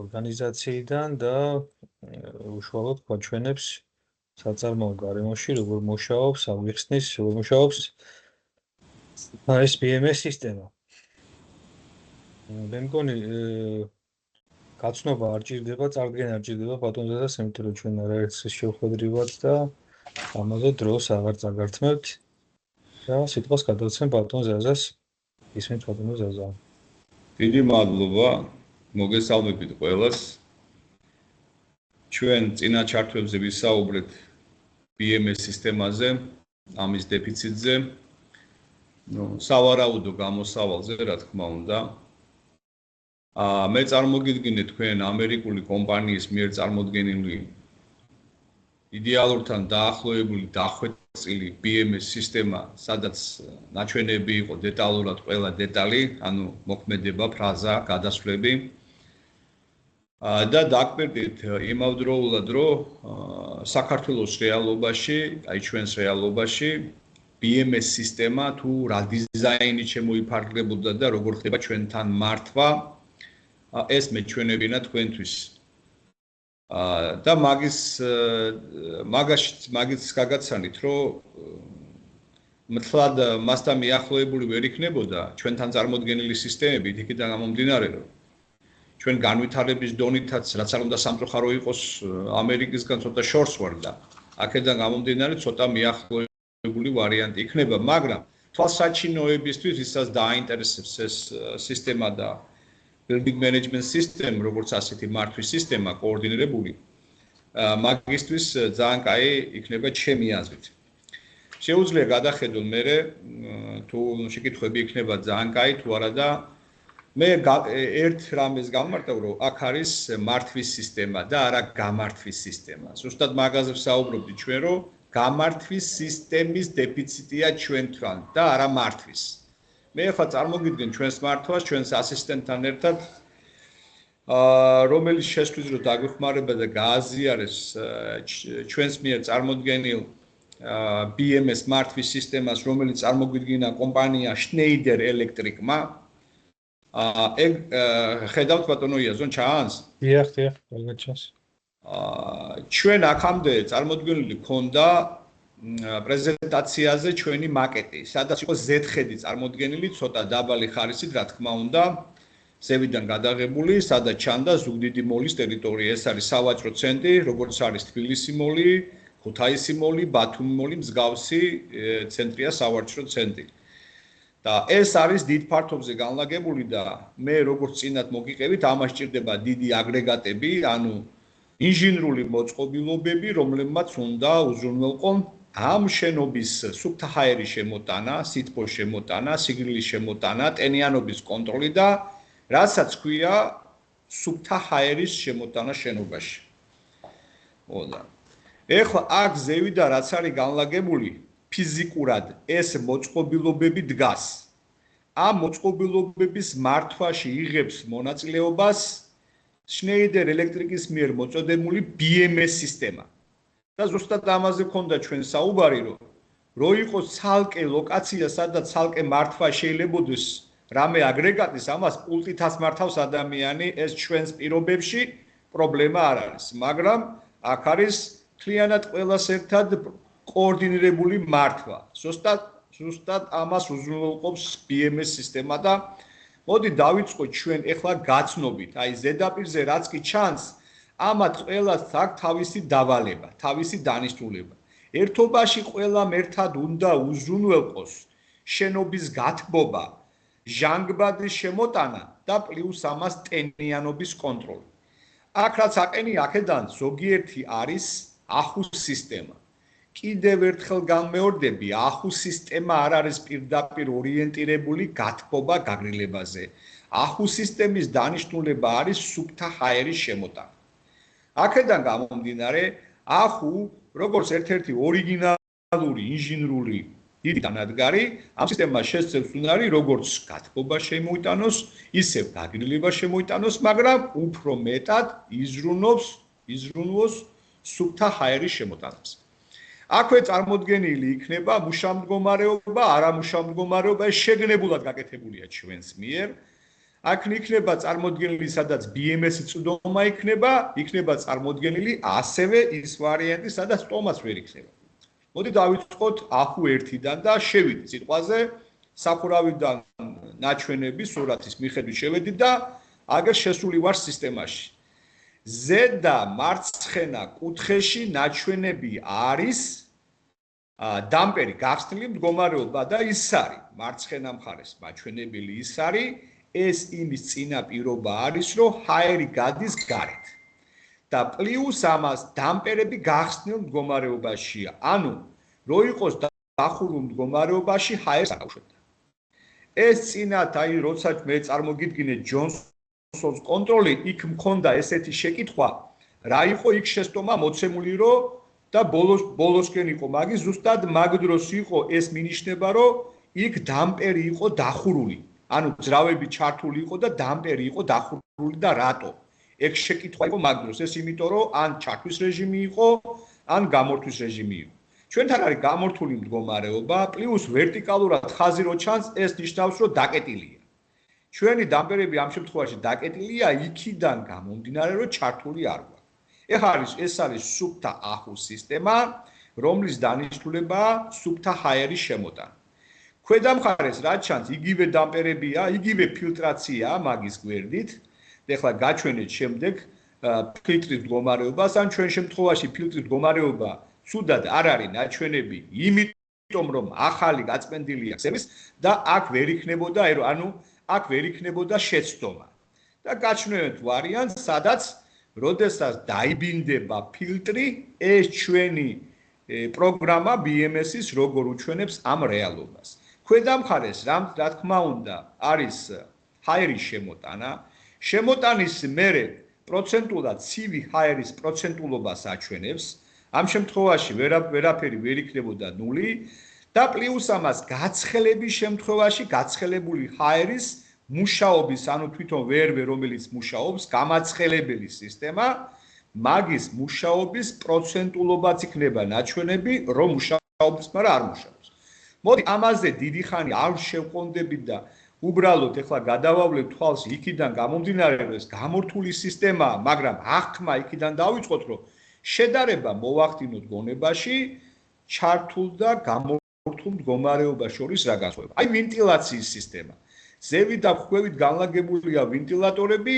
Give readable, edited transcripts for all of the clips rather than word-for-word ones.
ორგანიზაციიდან და უშუალოდ გვაჩვენებს საწარმოო გარემოში როგორ მუშაობს, აღვიხსნის, როგორ მუშაობს ეს BMS სისტემა. მე მგონი გაცნობა არ ჭირდება, წარდგენა არ ჭირდება ბატონზედას, იმიტომ რომ ჩვენ არაერთ შევხვედრივად და ამაზე დროს აღარ წაგართმევთ და სიტყვას გადავცემ ბატონ ზაზას. ისმენთ ბატონო ზაზა. დიდი მადლობა, მოგესალმებით ყველას. ჩვენ წინა ჩართვებზე ვისაუბრეთ BMS სისტემაზე, ამის დეფიციტზე, სავარაუდო გამოსავალზე, რა თქმა უნდა. მე წარმოგიდგინე თქვენ ამერიკული კომპანიის მიერ წარმოდგენილი იდეალურთან დაახლოებული დახვეწილი BMS სისტემა, სადაც ნაჩვენები იყო დეტალურად ყველა დეტალი, ანუ მოქმედება, ფრაზა, გადასვლები. და დაგვერდით იმავდროულად, რომ საქართველოს რეალობაში, აი ჩვენს რეალობაში BMS სისტემა თუ რა დიზაინით შემოიფარგლებოდა და როგორ ხდება ჩვენთან მართვა, ეს მეჩვენებინა თქვენთვის. და მაგის გაგაცანით, რომ მთლად მასთან მიახლოებული ვერ იქნებოდა ჩვენთან წარმოდგენილი სისტემები, იქიდან გამომდინარე, რომ ჩვენ განვითარების დონითაც რაც არ უნდა სამწუხარო იყოს ამერიკისგან ცოტა შორს ვარ და აქედან გამომდინარე ცოტა მიახლოებული ვარიანტი იქნება, მაგრამ თვალსაჩინოებისთვის ვისაც დააინტერესებს ეს სისტემა და building management system, როგორც ასეთი მართვის სისტემა კოორდინირებული, მაგისთვის ძალიან კაი იქნება ჩემი აზრით. შეუძლია გადახედონ მე თუ შეკითხვები იქნება ძალიან კაი თუ არა და მე ერთ რამეს გამარტავ, რომ აქ არის მართვის სისტემა და არა გამართვის სისტემა. ზუსტად მაგაზე ვსაუბრობდი ჩვენ, რომ გამართვის სისტემის დეფიციტია ჩვენთან და არა მართვის. მე ახლა წარმოგიდგენ ჩვენს მართვას, ჩვენს ასისტენტთან ერთად, რომელიც შესწვდის, რომ დაგვეხმარება და გააზიარეს ჩვენს მიერ წარმოდგენილ BMS მართვის სისტემას, რომელიც წარმოგვიდგინა კომპანია Schneider Electric-მა. ეგ ხედავთ ბატონო იაზონ ჩანს? დიახ, ყველგან ჩანს. ჩვენ აქამდე წარმოდგენილი ქონდა პრეზენტაციაზე ჩვენი მაკეტი, სადაც იყო Z-ხედი წარმოდგენილი, ცოტა დაბალი ხარისით, რა თქმა უნდა, ზევიდან გადაღებული, სადაც ჩანდა ზუგდიდი მოლის ტერიტორია. ეს არის სავაჭრო ცენტრი, როგორც არის თბილისი მოლი, ქუთაისი მოლი, ბათუმი მოლი, მსგავსი ცენტრია სავაჭრო ცენტრი. და ეს არის დიდ ფართობზე განლაგებული და მე როგორც წინათ მოგიყევით, ამას ჭირდება დიდი აგრეგატები, ანუ ინჟინრული მოწყობილობები, რომლებმაც უნდა უზრუნველყონ ამ შენობის სუფთა ჰაერის შემოტანა, სითბოს შემოტანა, სიგრილის შემოტანა, ტენიანობის კონტროლი და რასაც ქვია სუფთა ჰაერის შემოტანა შენობაში. ეხლა აქ ზევიდან რაც არის განლაგებული, ფიზიკურად ეს მოწყობილობები დგას. ამ მოწყობილობების მართვაში იღებს მონაწილეობას Schneider Electric-ის მიერ მოწოდებული BMS სისტემა. და ზუსტად ამაზე ქონდა ჩვენ საუბარი, რომ იყოს ცალკე ლოკაცია, სადაც ცალკე მართვა შეიძლებოდეს რამე აგრეგატის, ამას პულტითაც მართავს ადამიანი, ეს ჩვენს პირობებში პრობლემა არ არის, მაგრამ აქ არის მთლიანად ყველას ერთად კოორდინირებული მართვა. ზუსტად ამას უზრუნველყოფს BMS სისტემა და მოდი დავიწყოთ ჩვენ ეხლა გაცნობით, აი ზედაპირზე რაც კი ჩანს, ამათ ყველას აქვს თავისი დავალება, თავისი დანიშნულება. ერთობაში ყველამ ერთად უნდა უზრუნველყოს შენობის გათბობა, ჟანგბადის შემოტანა და პლუს ამას ტენიანობის კონტროლი. აქ რაც აყენი აქედან ზოგიერთი არის ახუს სისტემა. კიდევ ერთხელ განმეორდები, ახუს სისტემა არ არის პირდაპირ ორიენტირებული გათბობა გაგრილებაზე. ახუს სისტემის დანიშნულება არის სუფთა ჰაერის შემოტანა. აქედან გამომდინარე, ახუ როგორც ერთ-ერთი ორიგინალური ინჟინრული დიდი დანადგარი, ამ სისტემას შესწევს უნარი როგორც გათბობა შემოიტანოს, ისევ გაგრილება შემოიტანოს, მაგრამ უფრო მეტად იზრუნოს სუფთა ჰაერის შემოტანას. აქვე წარმოდგენილი იქნება მუშამდგომარეობა, არამუშამდგომარეობა, ეს შეგნებულად გაკეთებულია ჩვენს მიერ. აქ იქნება წარმოდგენილი, სადაც BMS-ი წვდომა იქნება წარმოდგენილი ასევე ის ვარიანტი, სადაც ტომას ვერ იქნება. მოდი დავიწყოთ ახუ 1-დან და შევიდით სიტყვაზე სახურავიდან ნაჩვენები სურათის მიხედვით შევედით და აგერ შესული ვარ სისტემაში. ზედა მარცხენა კუთხეში ნაჩვენები არის დამპერი გახსნილი მდგომარეობა და ის არის მარცხენა მხარეს მაჩვენებელი ის არის ეს იმის წინა პირობა არის რომ ჰაერი გადის გარეთ და პლუს ამას დამპერები გახსნილ მდგომარეობაშია ანუ რო იყოს დახურულ მდგომარეობაში ჰაერს აუშვებდა ეს წინათ აი როცა მე წარმოგიდგინე ჯონსონს კონტროლი იქ მქონდა ესეთი შეკითხვა რა იყო იქ შეცდომა მოცემული რომ და ბოლოსკენ იყო მაგის ზუსტად მაგ დროს იყო ეს მინიშნება რომ იქ დამპერი იყო დახურული ანუ ძრავები ჩართული იყო და დამპერი იყო დახურული და რატო ეგ შეკითხვა იყო მაგ დროს ეს იმიტომ რომ ან ჩართვის რეჟიმი იყო ან გამორთვის რეჟიმი იყო ჩვენთან არის გამორთული მდგომარეობა პლუს ვერტიკალურად ხაზი რო ჩანს ეს ნიშნავს რომ დაკეტილია ჩვენი დამპერები ამ შემთხვევაში დაკეტილია იქიდან გამომდინარე რომ ჩართული არ ეხლა ეს არის სუფთა ახუს სისტემა, რომლის დანიშნულებაა სუფთა ჰაერის შემოტანა. ქვედა მხარეს რაც ჩანს, იგივე დამპერებია, იგივე ფილტრაციაა მაგის გვერდით. ეხლა გაჩვენეთ შემდეგ ფილტრის მდგომარეობას, ან ჩვენ შემთხვევაში ფილტრის მდგომარეობა ცუდად არ არის ნაჩვენები, იმიტომ რომ ახალი გაწმენდილია ხსების და აქ ვერ იქნებოდა, ანუ აქ ვერ იქნებოდა შეცდომა. და გაჩვენეთ ვარიანტს, სადაც როდესაც დაიბინდება ფილტრი, ეს ჩვენი პროგრამა BMS-ის როგორ უჩვენებს ამ რეალობას. ქვედა მხარეს რა თქმა უნდა არის ჰაერის შემოტანა. შემოტანის მერე პროცენტულად ცივი ჰაერის პროცენტულობას აჩვენებს. ამ შემთხვევაში ვერაფერი ვერ იქნებოდა 0 და პლუს ამას გაცხელების შემთხვევაში გაცხელებული ჰაერის მუშაობის, ანუ თვითონ ვერვე რომელიც მუშაობს, გამაცხელებელი სისტემა, მაგის მუშაობის პროცენტულობაც იქნება ნაჩვენები, რომ მუშაობს, მაგრამ არ მუშაობს. მოდი ამაზე დიდი ხანი არ შევყონდებით და უბრალოდ ეხლა გადავავლებ თვალს იქიდან გამომდინარე, რომ ეს გამორთული სისტემაა, მაგრამ აღქმა იქიდან დავიწყოთ, რომ შედარება მოვახდინოთ გონებაში, ჩართულ და გამორთულ მდგომარეობას შორის რა განსხვავება. აი ვენტილაციის სისტემა. ზევით და ხვევით განლაგებულია ვენტილატორები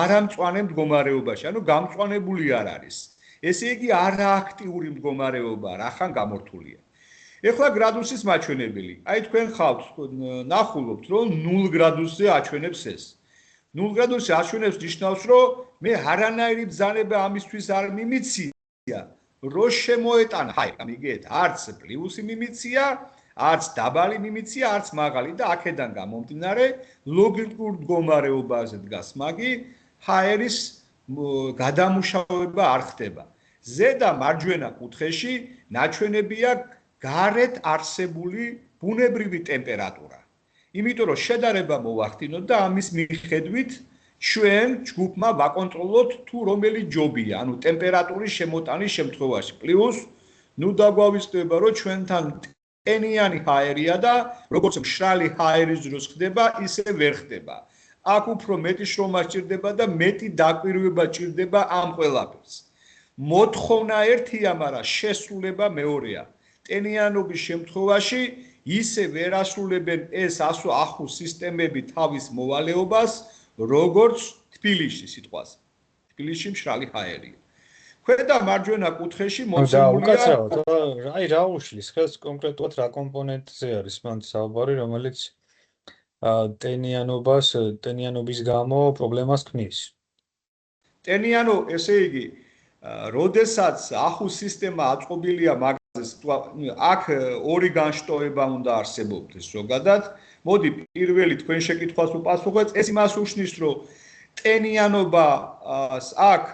არამწვანე მდგომარეობაში, ანუ გამწვანებული არ არის. ესე იგი არააქტიური მდგომარეობაა, რახან გამორთულია. ეხლა გრადუსის მაჩვენებელი. აი თქვენ ხავთ, ნახულობთ, რომ 0 გრადუსზე აჩვენებს ეს. 0 გრადუსზე აჩვენებს ნიშნავს, რომ მე არანაირი ბრძანება ამისთვის არ მიმიცია, რომ შემოეტანა. აი, მიგეთ, არც პლუსი მიმიცია, არც დაბალი მიმიცია, არც მაღალი და აქედან გამომდინარე ლოგიკურ მდგომარეობაზე დგას მაგი ჰაერის გადამუშავება არ ხდება. ზედა მარჯვენა კუთხეში ნაჩვენებია გარეთ არსებული ბუნებრივი ტემპერატურა. იმიტომ რომ შედარება მოვახდინოთ და ამის მიხედვით ჩვენ ჯგუფმა ვაკონტროლოთ თუ რომელი ჯობია, ანუ ტემპერატურის შემოტანის შემთხვევაში. პლუს ნუ დაგვავიწყდება რომ ჩვენთან ტენიანი ჰაერია და როგორც მშრალი ჰაერის დროს ხდება, ისე ვერ ხდება. აქ უფრო მეტი შრომა სჭირდება და მეტი დაკვირვება სჭირდება ამ ყველაფერს. მოთხოვნა ერთია, მაგრამ შესრულება მეორეა. ტენიანობის შემთხვევაში ისე ვერ ასრულებენ ეს ახუ სისტემები თავის მოვალეობას, როგორც თბილისში სიტყვაზე. თბილისში მშრალი ჰაერია. ქვედა მარჯვენა კუთხეში მოცემულია აი რა უშლის ხელს კონკრეტულად რა კომპონენტზე არის მან საუბარი რომელიც ტენიანობის გამო პრობლემას ქმნის. ტენიანო ესე იგი როდესაც ახუ სისტემა აწყობილია მაგაზე აქ ორი განშტოება უნდა არსებობდეს ზოგადად. მოდი პირველი თქვენ შეკითხვას უპასუხეთ, ეს იმას უშნის რომ ტენიანობას აქ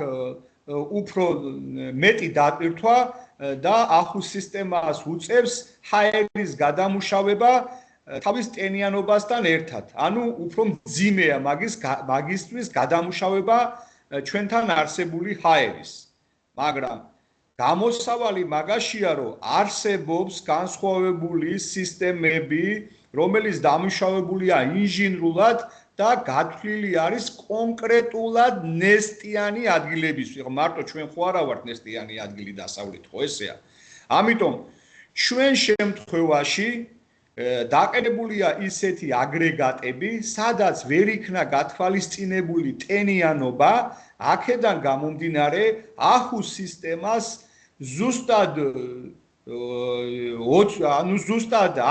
უფრო მეტი დატვირთვა და ახუ სისტემას უწევს ჰაერის გადამუშავება თავის ტენიანობასთან ერთად. ანუ უფრო მძიმეა მაგისტრის გადამუშავება ჩვენთან არსებული ჰაერის. მაგრამ გამოსავალი მაგაშია, რომ არსებობს განსხვავებული სისტემები, რომელიც დამუშავებულია ინჟინრულად და გათვლილი არის კონკრეტულად ნესტიანი ადგილებისთვის. ხო მარტო ჩვენ ხო არა ვართ ნესტიანი ადგილი დასავლეთ, ხო ესეა. ამიტომ ჩვენ შემთხვევაში დაყენებულია ისეთი აგრეგატები, სადაც ვერ იქნა გათვალისწინებული ტენიანობა, აქედან გამომდინარე ახუს სისტემას ზუსტად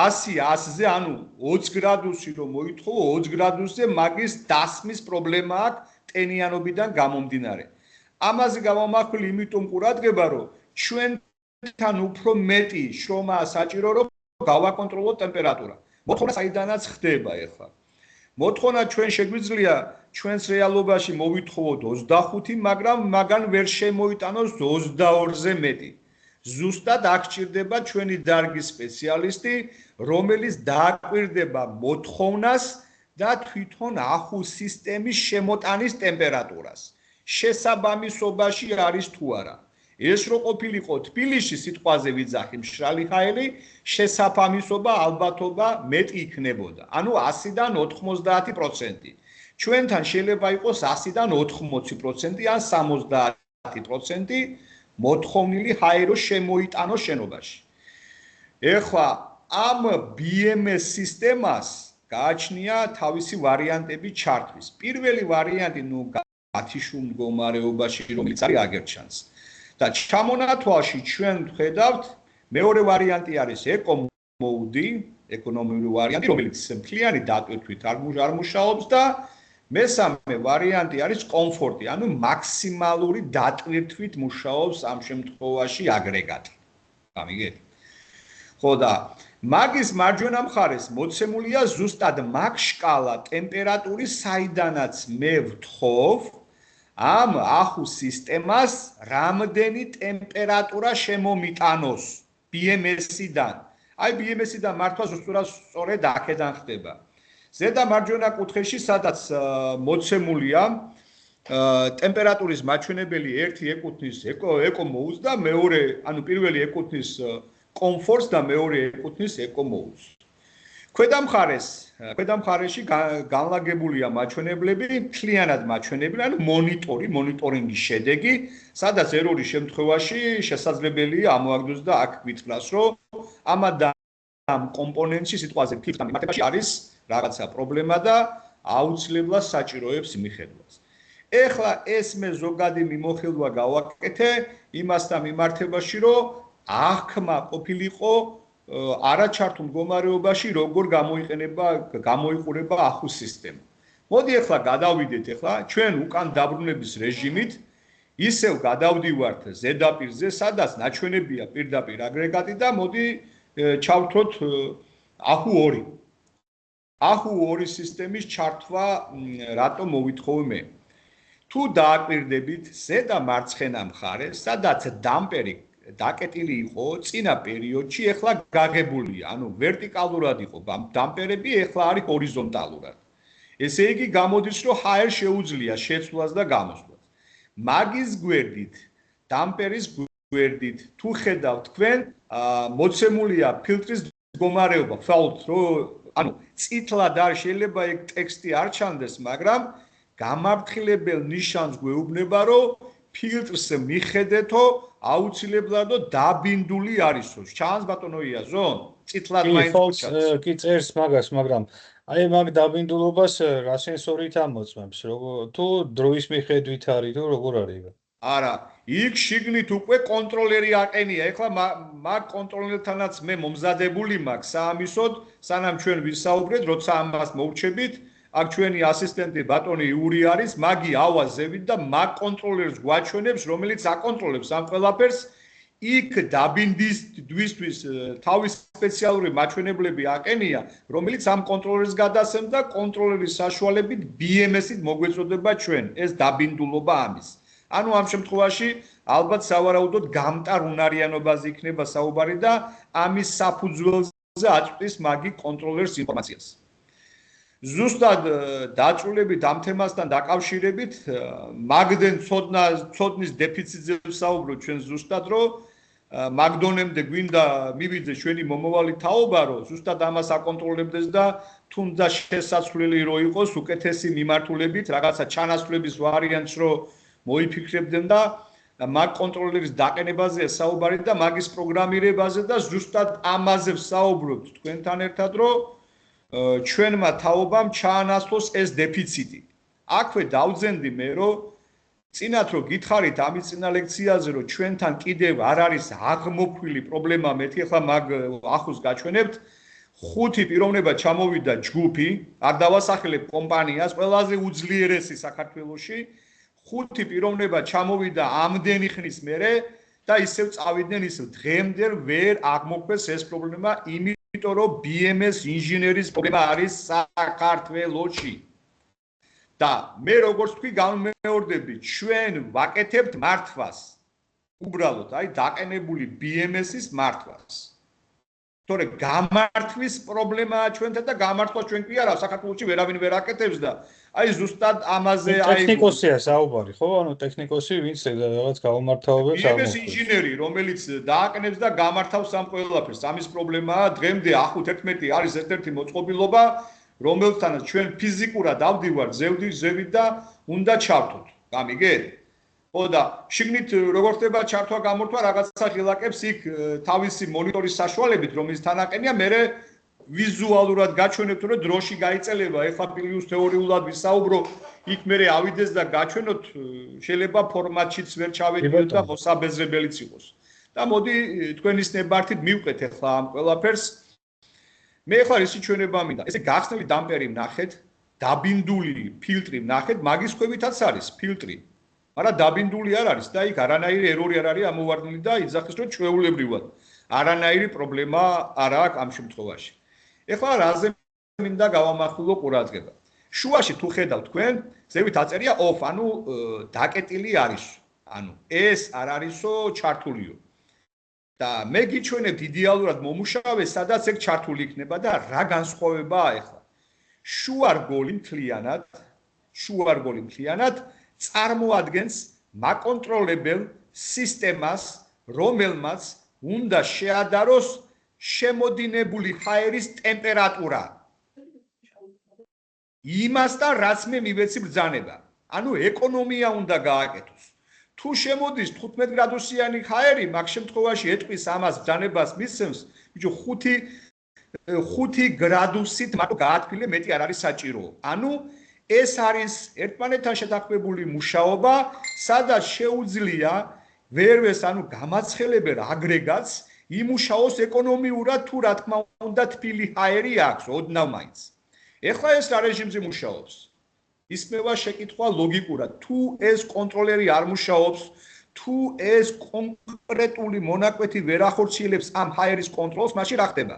100-ზე, ანუ 20 გრადუსი რომ მოითხოვო, 20 გრადუსზე მაგის დასმის პრობლემა აქვს ტენიანობიდან გამომდინარე. ამაზე გამომახვილი იმიტომ ყურადღება, რომ ჩვენთან უფრო მეტი შრომაა საჭირო, რომ გავაკონტროლოთ ტემპერატურა. მოთხოვნა საიდანაც ხდება ახლა. მოთხოვნა ჩვენ შეგვიძლია ჩვენს რეალობაში მოვითხოვოთ 25, მაგრამ მაგან ვერ შემოიტანოს 22-ზე მეტი. ზუსტად აქ ჭირდება ჩვენი დარგის სპეციალისტი, რომელიც დააკვირდება მოთხოვნას და თვითონ ახუს სისტემის შემოტანის ტემპერატურას. შესაბამისობაში არის თუ არა. ეს რო ყოფილიყო თბილისში სიტყვაზე ვიძახი მშრალი ხაელი, შესაბამისობა ალბათობა მეტი იქნებოდა. ანუ 100-დან 90%. ჩვენთან შეიძლება იყოს 100-დან 80% ან 70% მოთხოვნილი ჰაერო შემოიტანოს შენობაში. ეხლა ამ BMS სისტემას გააჩნია თავისი ვარიანტები ჩარტვის. პირველი ვარიანტი, გათიშულ მდგომარეობაში, რომელიც არის აგერჩანს. და ჩამონათვალში ჩვენ ვხედავთ, მეორე ვარიანტი არის ეკომოუდი, ეკონომიური ვარიანტი, რომელიც მთლიანი დატვირთვით არ მუშაობს და მესამე ვარიანტი არის კომფორტი, ანუ მაქსიმალური დატვირთვით მუშაობს ამ შემთხვევაში აგრეგატი. გამიგეთ? ხო და მაგის მარჯვენა მხარეს მოცემულია ზუსტად მაგ შკალა ტემპერატურის, საიდანაც მე ვთხოვ ამ ახუს სისტემას რამდენი ტემპერატურა შემომიტანოს BMS-დან. აი BMS-დან მართვა სწორედ აქედან ხდება. ზედა მარჯვენა კუთხეში, სადაც მოცემულია ტემპერატურის მაჩვენებელი, ერთი ეკუთვნის ეკომოუდს და მეორე, ანუ პირველი ეკუთვნის კომფორტს და მეორე ეკუთვნის ეკომოუდს. ქვედა მხარეში განლაგებულია მაჩვენებლები, მთლიანად მაჩვენებელი, ანუ მონიტორინგის შედეგი, სადაც ერორის შემთხვევაში შესაძლებელია ამოაგდოს და აქ გითხრას, რომ ამ კომპონენტში სიტყვაზე ფიფთან მიმართებაში არის რაღაცა პრობლემა და აუცილებლად საჭიროებს მიხედვას. ეხლა ეს მე ზოგადი მიმოხილვა გავაკეთე იმასთან მიმართებაში, რომ აღქმა ყოფილიყო არაჩართულ მდგომარეობაში როგორ გამოიყურება ახუს სისტემა. მოდი ახლა გადავიდეთ ჩვენ უკან დაბრუნების რეჟიმით, ისევ გადავდივართ ზედაპირზე, სადაც ნაჩვენებია პირდაპირ აგრეგატი და მოდი ჩავთოთ ახუ 2. ახუ 2 სისტემის ჩართვა რატომ მოვითხოვე მე? თუ დააკვირდებით ზედა მარცხენა მხარეს, სადაც დამპერი დაკეტილი იყო წინა პერიოდში, ეხლა გაღებულია, ანუ ვერტიკალურად იყო დამპერები, ეხლა არის ჰორიზონტალურად. ესე იგი გამოდის, რომ ჰაერ შეუძლია შეცვლას და გამოსვლას. მაგის გვერდით, დამპერის გვერდით, თუ ხედავთ თქვენ, მოცემულია ფილტრის მდგომარეობა, fault, ანუ წითლად არ შეიძლება ეგ ტექსტი არ ჩანდეს, მაგრამ გამაფრთხილებელ ნიშანს გვეუბნება, რომ ფილტრს მიხედეთო აუცილებლად დაბინდული არისო. ჩანს ბატონო იაზონ? წითლად მაინც ჩანს. კი წერს მაგას, მაგრამ აი მაგ დაბინდულობას რა სენსორით ამოწმებს? თუ დროის მიხედვით არის თუ როგორ არის? არა, იქ შიგნით უკვე კონტროლერი აყენია. ეხლა მაგ კონტროლერთანაც მე მომზადებული მაქვს საამისოდ, სანამ ჩვენ ვისაუბრეთ, როცა ამას მოვჩებით, აქ ჩვენი ასისტენტი ბატონი იური არის, მაგი ავაზევით და მაგ კონტროლერს გვაჩვენებს, რომელიც აკონტროლებს ამ ყველაფერს. იქ დაბინდისთვის თავის სპეციალური მაჩვენებლები აყენია, რომელიც ამ კონტროლერს გადასცემს და კონტროლერის საშუალებით BMS-ით მოგვეწოდება ჩვენ ეს დაბინდულობა ამის. ანუ ამ შემთხვევაში ალბათ სავარაუდოდ გამტარ უნარიანობაზე იქნება საუბარი და ამის საფუძველზე აწვდის მაგი კონტროლერს ინფორმაციას. ზუსტად დაწვრილებით ამ თემასთან დაკავშირებით, მაგდენ ცოდნის დეფიციტზე ვსაუბრობ ჩვენ ზუსტად, რომ მაგდონემდე გვინდა მივიდეს ჩვენი მომავალი თაობა, რომ ზუსტად ამას აკონტროლებდეს და თუნდაც შესაძლებელი რო იყოს უკეთესი მიმართულებით, რაღაცა ჩანაცვლების ვარიანტს რო მოიფიქრებდნენ და მაგ კონტროლერის დაყენებაზეა საუბარი და მაგის პროგრამირებაზე და ზუსტად ამაზე ვსაუბრობთ თქვენთან ერთად, რომ ჩვენმა თაობამ ჩაანაცვლოს ეს დეფიციტი. აქვე დავძენდი მე, რომ წინათ რო გითხარით ამის წინა ლექციაზე, რომ ჩვენთან კიდევ არ არის აღმოფხვილი პრობლემა, მეთი ახლა მაგ ახოს გაჩვენებთ, 5 პიროვნება ჩამოვიდა ჯგუფი, არ დავასახელებ კომპანიას, ყველაზე უძლიერესი საქართველოში, 5 პიროვნება ჩამოვიდა ამდენი ხნის მერე და ისევ წავიდნენ ისევ დღემდე ვერ აღმოქვეს ეს პრობლემა, იმიტომ რომ BMS ინჟინერის პრობლემა არის საქართველოში. და მე როგორც თქვი გამეორდები, ჩვენ ვაკეთებთ მართვას. უბრალოდ, აი დაყენებული BMS-ის მართვას. თორე გამართვის პრობლემაა ჩვენთან და გამართვა ჩვენ კი არა, საქართველოში ვერავინ ვერ აკეთებს და აი ზუსტად ამაზე აი ტექნიკოსია საუბარი, ხო? ანუ ტექნიკოსი, ვინც რაღაც გამომართავებს BMS ინჟინერი, რომელიც დააყენებს და გამართავს ამ ყველაფერს. ამის პრობლემაა დღემდე 5-11 არის ერთ-ერთი მოწყობილობა, რომელთანაც ჩვენ ფიზიკურად ავდივართ ზევით და უნდა ჩავთოთ. გამიგეთ? ხო და შიგნით როგორ ხდება ჩართვა გამორთვა რაღაცა ღილაკებს იქ თავისი მონიტორის საშუალებით, რომელიც თანაყენია, მე ვიზუალურად გაჩვენებთ, რომ დროში გაიწელება, ეხლა პლიუს თეორიულად ვისაუბრო, იქ მე ავიდეს და გაჩვენოთ, შეიძლება ფორმატშიც ვერ ჩავედიოთ და მოსაბეზრებელიც იყოს. და მოდი თქვენის ნებართით მივყეთ ეხლა ამ ყველაფერს. მე ახლა ისი ჩვენება მინდა. ესე გახსნილი დამპერი ვნახეთ, დაბინდული ფილტრი ვნახეთ, მაგის ხვევითაც არის ფილტრი. მაგრამ დაბინდული არ არის და იქ არანაირი ერორი არ არის ამოვარდნილი და იძახის რომ ჩვეულებრივად არანაირი პრობლემა არ აქვს ამ შემთხვევაში. ეხლა რაზე მინდა გავამახვილო ყურადღება. შუაში თუ ხედავთ თქვენ, ზევით აწერია off, ანუ დაკეტილი არის. ანუ ეს არ არისო ჩართულიო. და მე გიჩვენებთ იდეალურად მომუშავე, სადაც ეგ ჩართული იქნება და რა განსხვავებაა ეხლა. შუარგოლი მთლიანად წარმოადგენს მაკონტროლებელ სისტემას, რომელმაც უნდა შეადაროს შემოდინებული ჰაერის ტემპერატურა. იმასთან რაც მე მივეცი ბრძანება. ანუ ეკონომია უნდა გააკეთოს. თუ შემოდის 15 გრადუსიანი ჰაერი, მაგ შემთხვევაში ეტყვის ამას ბრძანებას მისცემს, ბიჭო 5 გრადუსით მარტო გაათბილე მეტი არ არის საჭირო. ანუ ეს არის ერთმანეთთან შეთანხმებული მუშაობა, სადაც შეუძლია ვერვეს, ანუ გამაცხელებელ აგრეგატს იმუშაოს ეკონომიურად თუ რა თქმა უნდა თბილი ჰაერი აქვს, ოდნავ მაინც. ეხლა ეს რა რეჟიმზე მუშაობს? ისმევა შეკითხვა ლოგიკურად, თუ ეს კონტროლერი არ მუშაობს, თუ ეს კონკრეტული მონაკვეთი ვერ ახორციელებს ამ ჰაერის კონტროლს, მაშინ რა ხდება?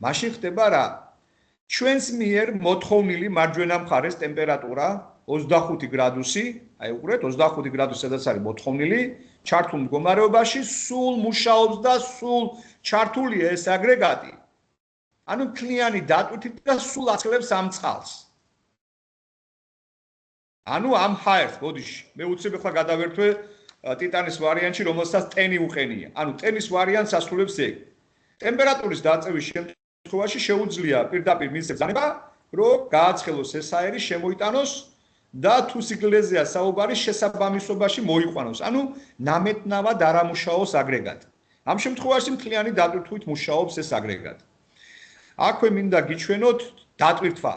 მაშინ ხდება რა? ჩვენს მიერ მოთხოვნილი მარჯვენა მხარეს ტემპერატურა 25 გრადუსი, აი უყურეთ 25 გრადუსი სადაც არის მოთხოვნილი, ჩართულ მდგომარეობაში სულ მუშაობს და სულ ჩართულია ეს აგრეგატი. ანუ მთლიანი დატვირთით და სულ აცხელებს ამ წყალს. ანუ ამ ჰაერს, ბოდიში, მე უცებ ახლა გადავერთვე ტიტანის ვარიანტში, რომელსაც ტენი უყენია. ანუ ტენის ვარიანტს ასრულებს ეგ. ტემპერატურის დაწევის შემთხვევაში შეუძლია პირდაპირ მისცემს ბრძანება, რომ გააცხელოს ეს ჰაერი, შემოიტანოს და თუ სიგნალეზეა საუბარი შესაბამისობაში მოიყვანოს. ანუ ნამეტნავად არ ამუშაოს აგრეგატი. ამ შემთხვევაში მთლიანი დატვირთვით მუშაობს ეს აგრეგატი. აქვე მინდა გიჩვენოთ დატვირთვა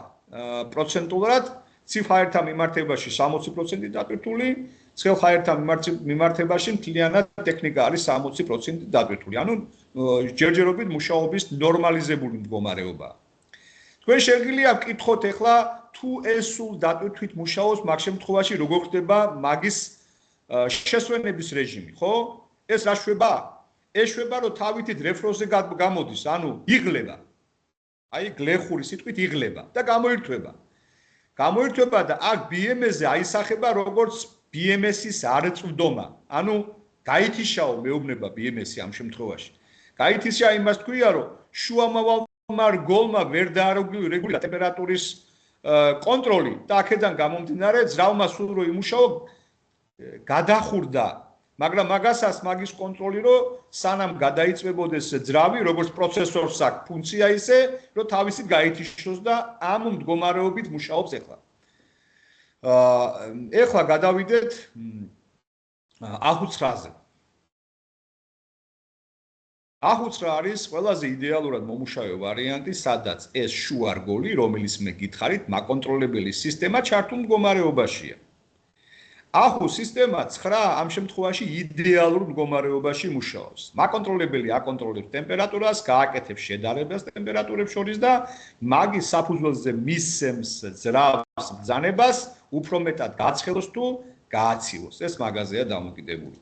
პროცენტულად ცივ ჰაერთან მიმართებაში 60% დატვირთული, ცხელ ჰაერთან მიმართებაში მთლიანად ტექნიკა არის 60% დატვირთული. ანუ ჯერჯერობით მუშაობის ნორმალიზებული მდგომარეობა. თქვენ შეგვიძლია ვკითხოთ ახლა თუ ეს სულ დატვირთვით მუშაობს, მაგ შემთხვევაში როგორ ხდება მაგის შესვენების რეჟიმი, ხო? ეს რა შვება? ეს შვება, რომ თავითით რეფროზე გამოდის, ანუ იღლება. აი გლეხური სიტყვით იღლება და გამოირთვება. გამოირთვება და აქ BMS-ზე აისახება როგორც BMS-ის არწვდომა. ანუ გაითიშაო მეუბნება BMS-ი ამ შემთხვევაში. გაითიშა იმას თქვია, რომ შუამავალ რგოლმა ვერ დაარეგულირა ტემპერატურის კონტროლი და აქედან გამომდინარე ძრავმა სულ რო იმუშაო გადახურდა მაგრამ მაგის კონტროლი რომ სანამ გადაიწვებოდეს ძრავი, როგორც პროცესორს აქვს ფუნქცია ისე, რომ თავისით გაითიშოს და ამ მდგომარეობით მუშაობს ახლა. ეხლა გადავიდეთ A5-ზე. A5 არის ყველაზე იდეალურად მომუშავე ვარიანტი, სადაც ეს შუა რგოლი, რომელიც მე გითხარით, მაკონტროლებელი სისტემა ჩართულ მდგომარეობაშია. A5 სისტემა 9 ამ შემთხვევაში იდეალურ მდგომარეობაში მუშაობს. მაკონტროლებელი აკონტროლებს ტემპერატურას, გააკეთებს შედარებას ტემპერატურებს შორის და მაგის საფუძველზე მისცემს ძრავს ბრძანებას, უფრო მეტად გაცხელოს თუ გააცივოს. ეს მაგაზეა დამოკიდებული.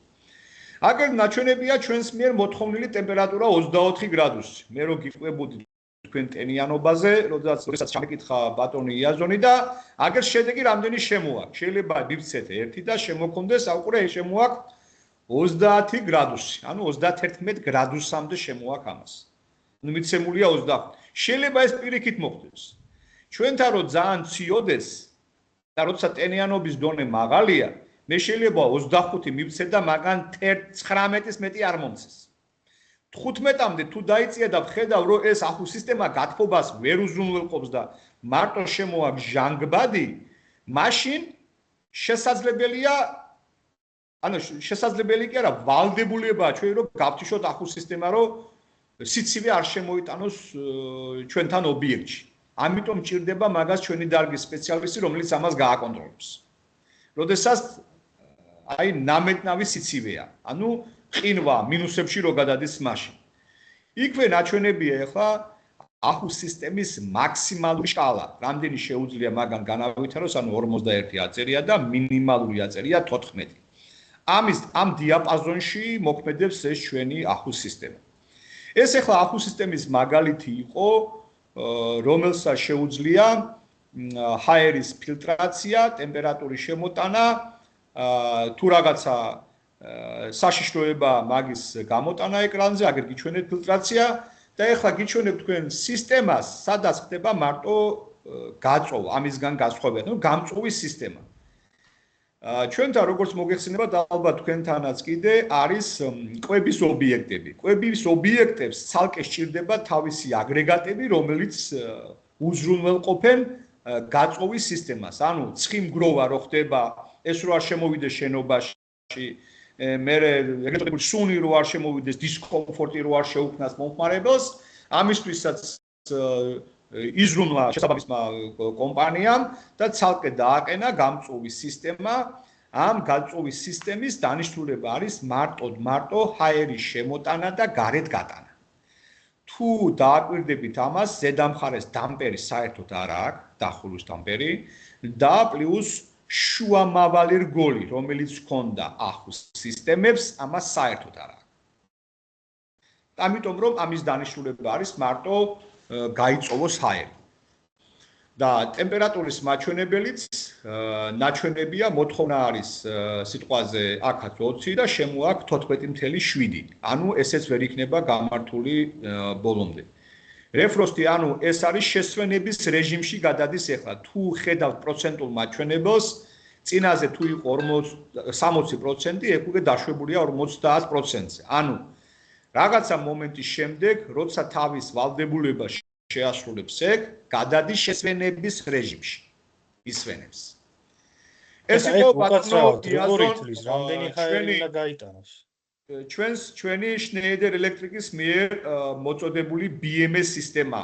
აგერ ნაჩვენებია ჩვენს მიერ მოთხოვნილი ტემპერატურა 24 გრადუსი. მე რო გიყვებოდი თქვენ ტენიანობაზე, როდესაც ჩამეკითხა ბატონი იაზონი და აგერ შედეგი რამდენი შემოაქვს. შეიძლება მივცეთ 1 და შემოქონდეს აუყურე შემოაქვს 30 გრადუსი. ანუ 31 გრადუსამდე შემოაქვს ამას. ნუ მიცემულია 25. შეიძლება ეს პირიქით მოხდეს. ჩვენთან რო ძალიან ციოდეს და როცა ტენიანობის დონე მაღალია, მე შეიძლება 25 მივცეთ და მაგან 19-ის მეტი არ მომცეს. 15-მდე თუ დაიწია და ვხედავ რომ ეს A5 სისტემა გათბობას ვერ უზრუნველყოფს და მარტო შემოაქვს ჟანგბადი, მაშინ შესაძლებელია, ანუ შესაძლებელი კი არა, ვალდებულიებაა ჩვენ რომ გავთიშოთ A5 სისტემა რომ სიცივე არ შემოიტანოს ჩვენთან ობიექტში. ამიტომ ჭირდება მაგას ჩვენი დარგის სპეციალისტი, რომელიც ამას გააკონტროლებს. როდესაც აი ნამეტნავი სიცივეა, ანუ ყინვა მინუსებში რო გადადის მაშინ. იქვე ნაჩვენებია ახლა A5 სისტემის მაქსიმალური სკალა, რამდენი შეუძლია მაგან განავითაროს, ანუ 51 აწერია და მინიმალური აწერია 14. ამ დიაპაზონში მოქმედებს ეს ჩვენი A5 სისტემა. ეს ახლა A5 სისტემის მაგალითი იყო, რომელსაც შეუძლია ჰაერის ფილტრაცია, ტემპერატურის შემოტანა, თუ რაღაცა საშიშროება მაგის გამოტანა ეკრანზე, აგერ გიჩვენებთ ფილტრაცია და ეხლა გიჩვენებთ თქვენ სისტემას, სადაც ხდება მარტო გაწოვა, ამისგან განსხვავებით, ანუ გამწვევის სისტემა. ჩვენთან როგორც მოგეხსენება და ალბათ თქვენთანაც კიდე არის კვების ობიექტები. კვების ობიექტებს ცალკე სჭირდება თავისი აგრეგატები, რომელიც უზრუნველყოფენ გაწოვის სისტემას. ანუ ცხიმგროვა რო ხდება, ეს რო არ შემოვიდეს შენობაში, მე ეგრეთ წოდებული სუნი რო არ შემოვიდეს, დისკომფორტი რო არ შეუქმნას მომხმარებელს, ამისთვისაც იზრუნვა შესაბამისმა კომპანიამ და ცალკე დააყენა გამწვევის სისტემა. ამ გამწვევის სისტემის დანიშნულება არის მარტო ჰაერის შემოტანა და გარეთ გატანა. თუ დააკვირდებით ამას, ზედამხარეს დამპერი საერთოდ არ აქვს, დახურვის დამპერი და პლუს შუამავალი რგოლი, რომელიც ჰქონდა A5 სისტემებს, ამას საერთოდ არ აქვს. ამიტომ რომ ამის დანიშნულება არის მარტო გაიწოვოს ჰაერი. და ტემპერატურის მაჩვენებელიც ნაჩვენებია, მოთხოვნა არის სიტყვაზე აქაც 20 და შემოაქვს 14.7. ანუ ესეც ვერ იქნება გამართული ბოლომდე. რეფროსტი, ანუ ეს არის შესვენების რეჟიმში გადადის ახლა. თუ ხედავთ პროცენტულ მაჩვენებელს, წინაზე თუ იყო 60%, ეგ უკვე დაშვებულია 50%-ზე. ანუ რაღაცა მომენტის შემდეგ, როცა თავის ვალდებულება შეასრულებს ეგ, გადადის შესვენების რეჟიმში. ისვენებს. ეს იყო ბატონო იაზონის რამდენი ჰაერი უნდა გაიტანოს. ჩვენი Schneider Electric-ის მიერ მოწოდებული BMS სისტემა.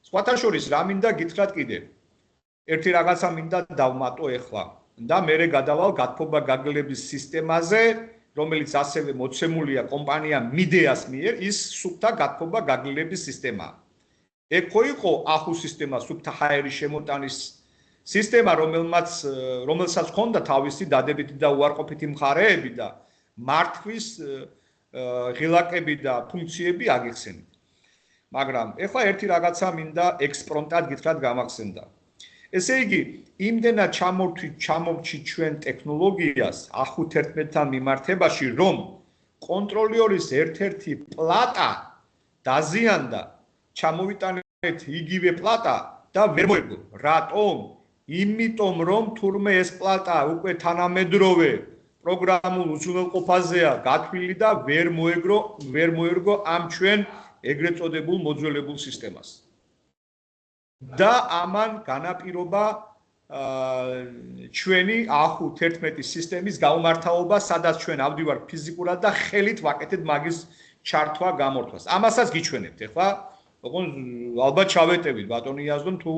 სხვათა შორის რა მინდა გითხრათ კიდე. ერთი რაღაცა მინდა დავმატო ახლა და მერე გადავალ გათბობა გაგლების სისტემაზე, რომელიც ასევე მოცემულია კომპანია Mideas მიერ, ის სუფთა გათბობა გაგლების სისტემაა. ეგ ხო იყო A5 სისტემა, სუფთა ჰაერის შემოტანის სისტემა, რომელსაც ჰქონდა თავისი დადებითი და უარყოფითი მხარეები და მართვის ღილაკები და ფუნქციები აგიხსენით. მაგრამ ეხლა ერთი რაღაცა მინდა ექსპრომტად გითხრათ გამახსენდა. ესე იგი, იმდენად ჩამოვჩით ჩვენ ტექნოლოგიას A5-11-თან მიმართებაში, რომ კონტროლიორის ერთ-ერთი პლატა დაზიანდა, ჩამოვიტანეთ იგივე პლატა და ვერ მოერგო. რატომ? იმიტომ რომ თურმე ეს პლატა უკვე თანამედროვე პროგრამულ უზრუნველყოფაზეა გათვლილი და ვერ მოერგო ამ ჩვენ ეგრეთ წოდებულ მოძველებულ სისტემას. და ამან განაპირობა ჩვენი ახუ 11 სისტემის გამართაობა, სადაც ჩვენ ავდივართ ფიზიკურად და ხელით ვაკეთებთ მაგის ჩართვა გამორთვას. ამასაც გიჩვენებთ ახლა, ოღონ ალბათ ჩავეტევით ბატონი იაზდომ თუ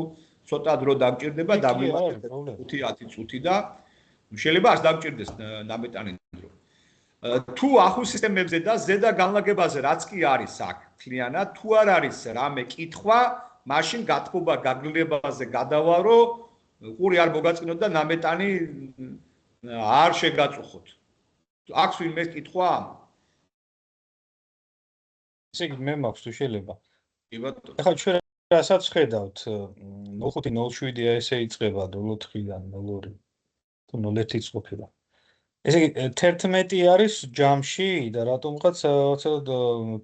ცოტა დრო დამჭირდება დაგვიმართეთ 5-10 წუთი და შეიძლება არ დამჭირდეს ნამეტანი დრო. თუ ახუ სისტემებზე და ზედა განლაგებაზე რაც კი არის აქ მთლიანად, თუ არ არის რამე კითხვა, მაშინ გათბობა გაგლებაზე გადავალო, ყური არ მოგაწინოთ და ნამეტანი არ შეგაწუხოთ. აქვს ვინმე კითხვა? ესე იგი მე მაქვს თუ შეიძლება. კი ბატონო. ახლა ჩვენ რასაც ხედავთ 0507-ია ესე იწყება 04-დან 02 თუ 01 იწყება. ესე იგი 11 არის ჯამში და რატომღაც ცოტა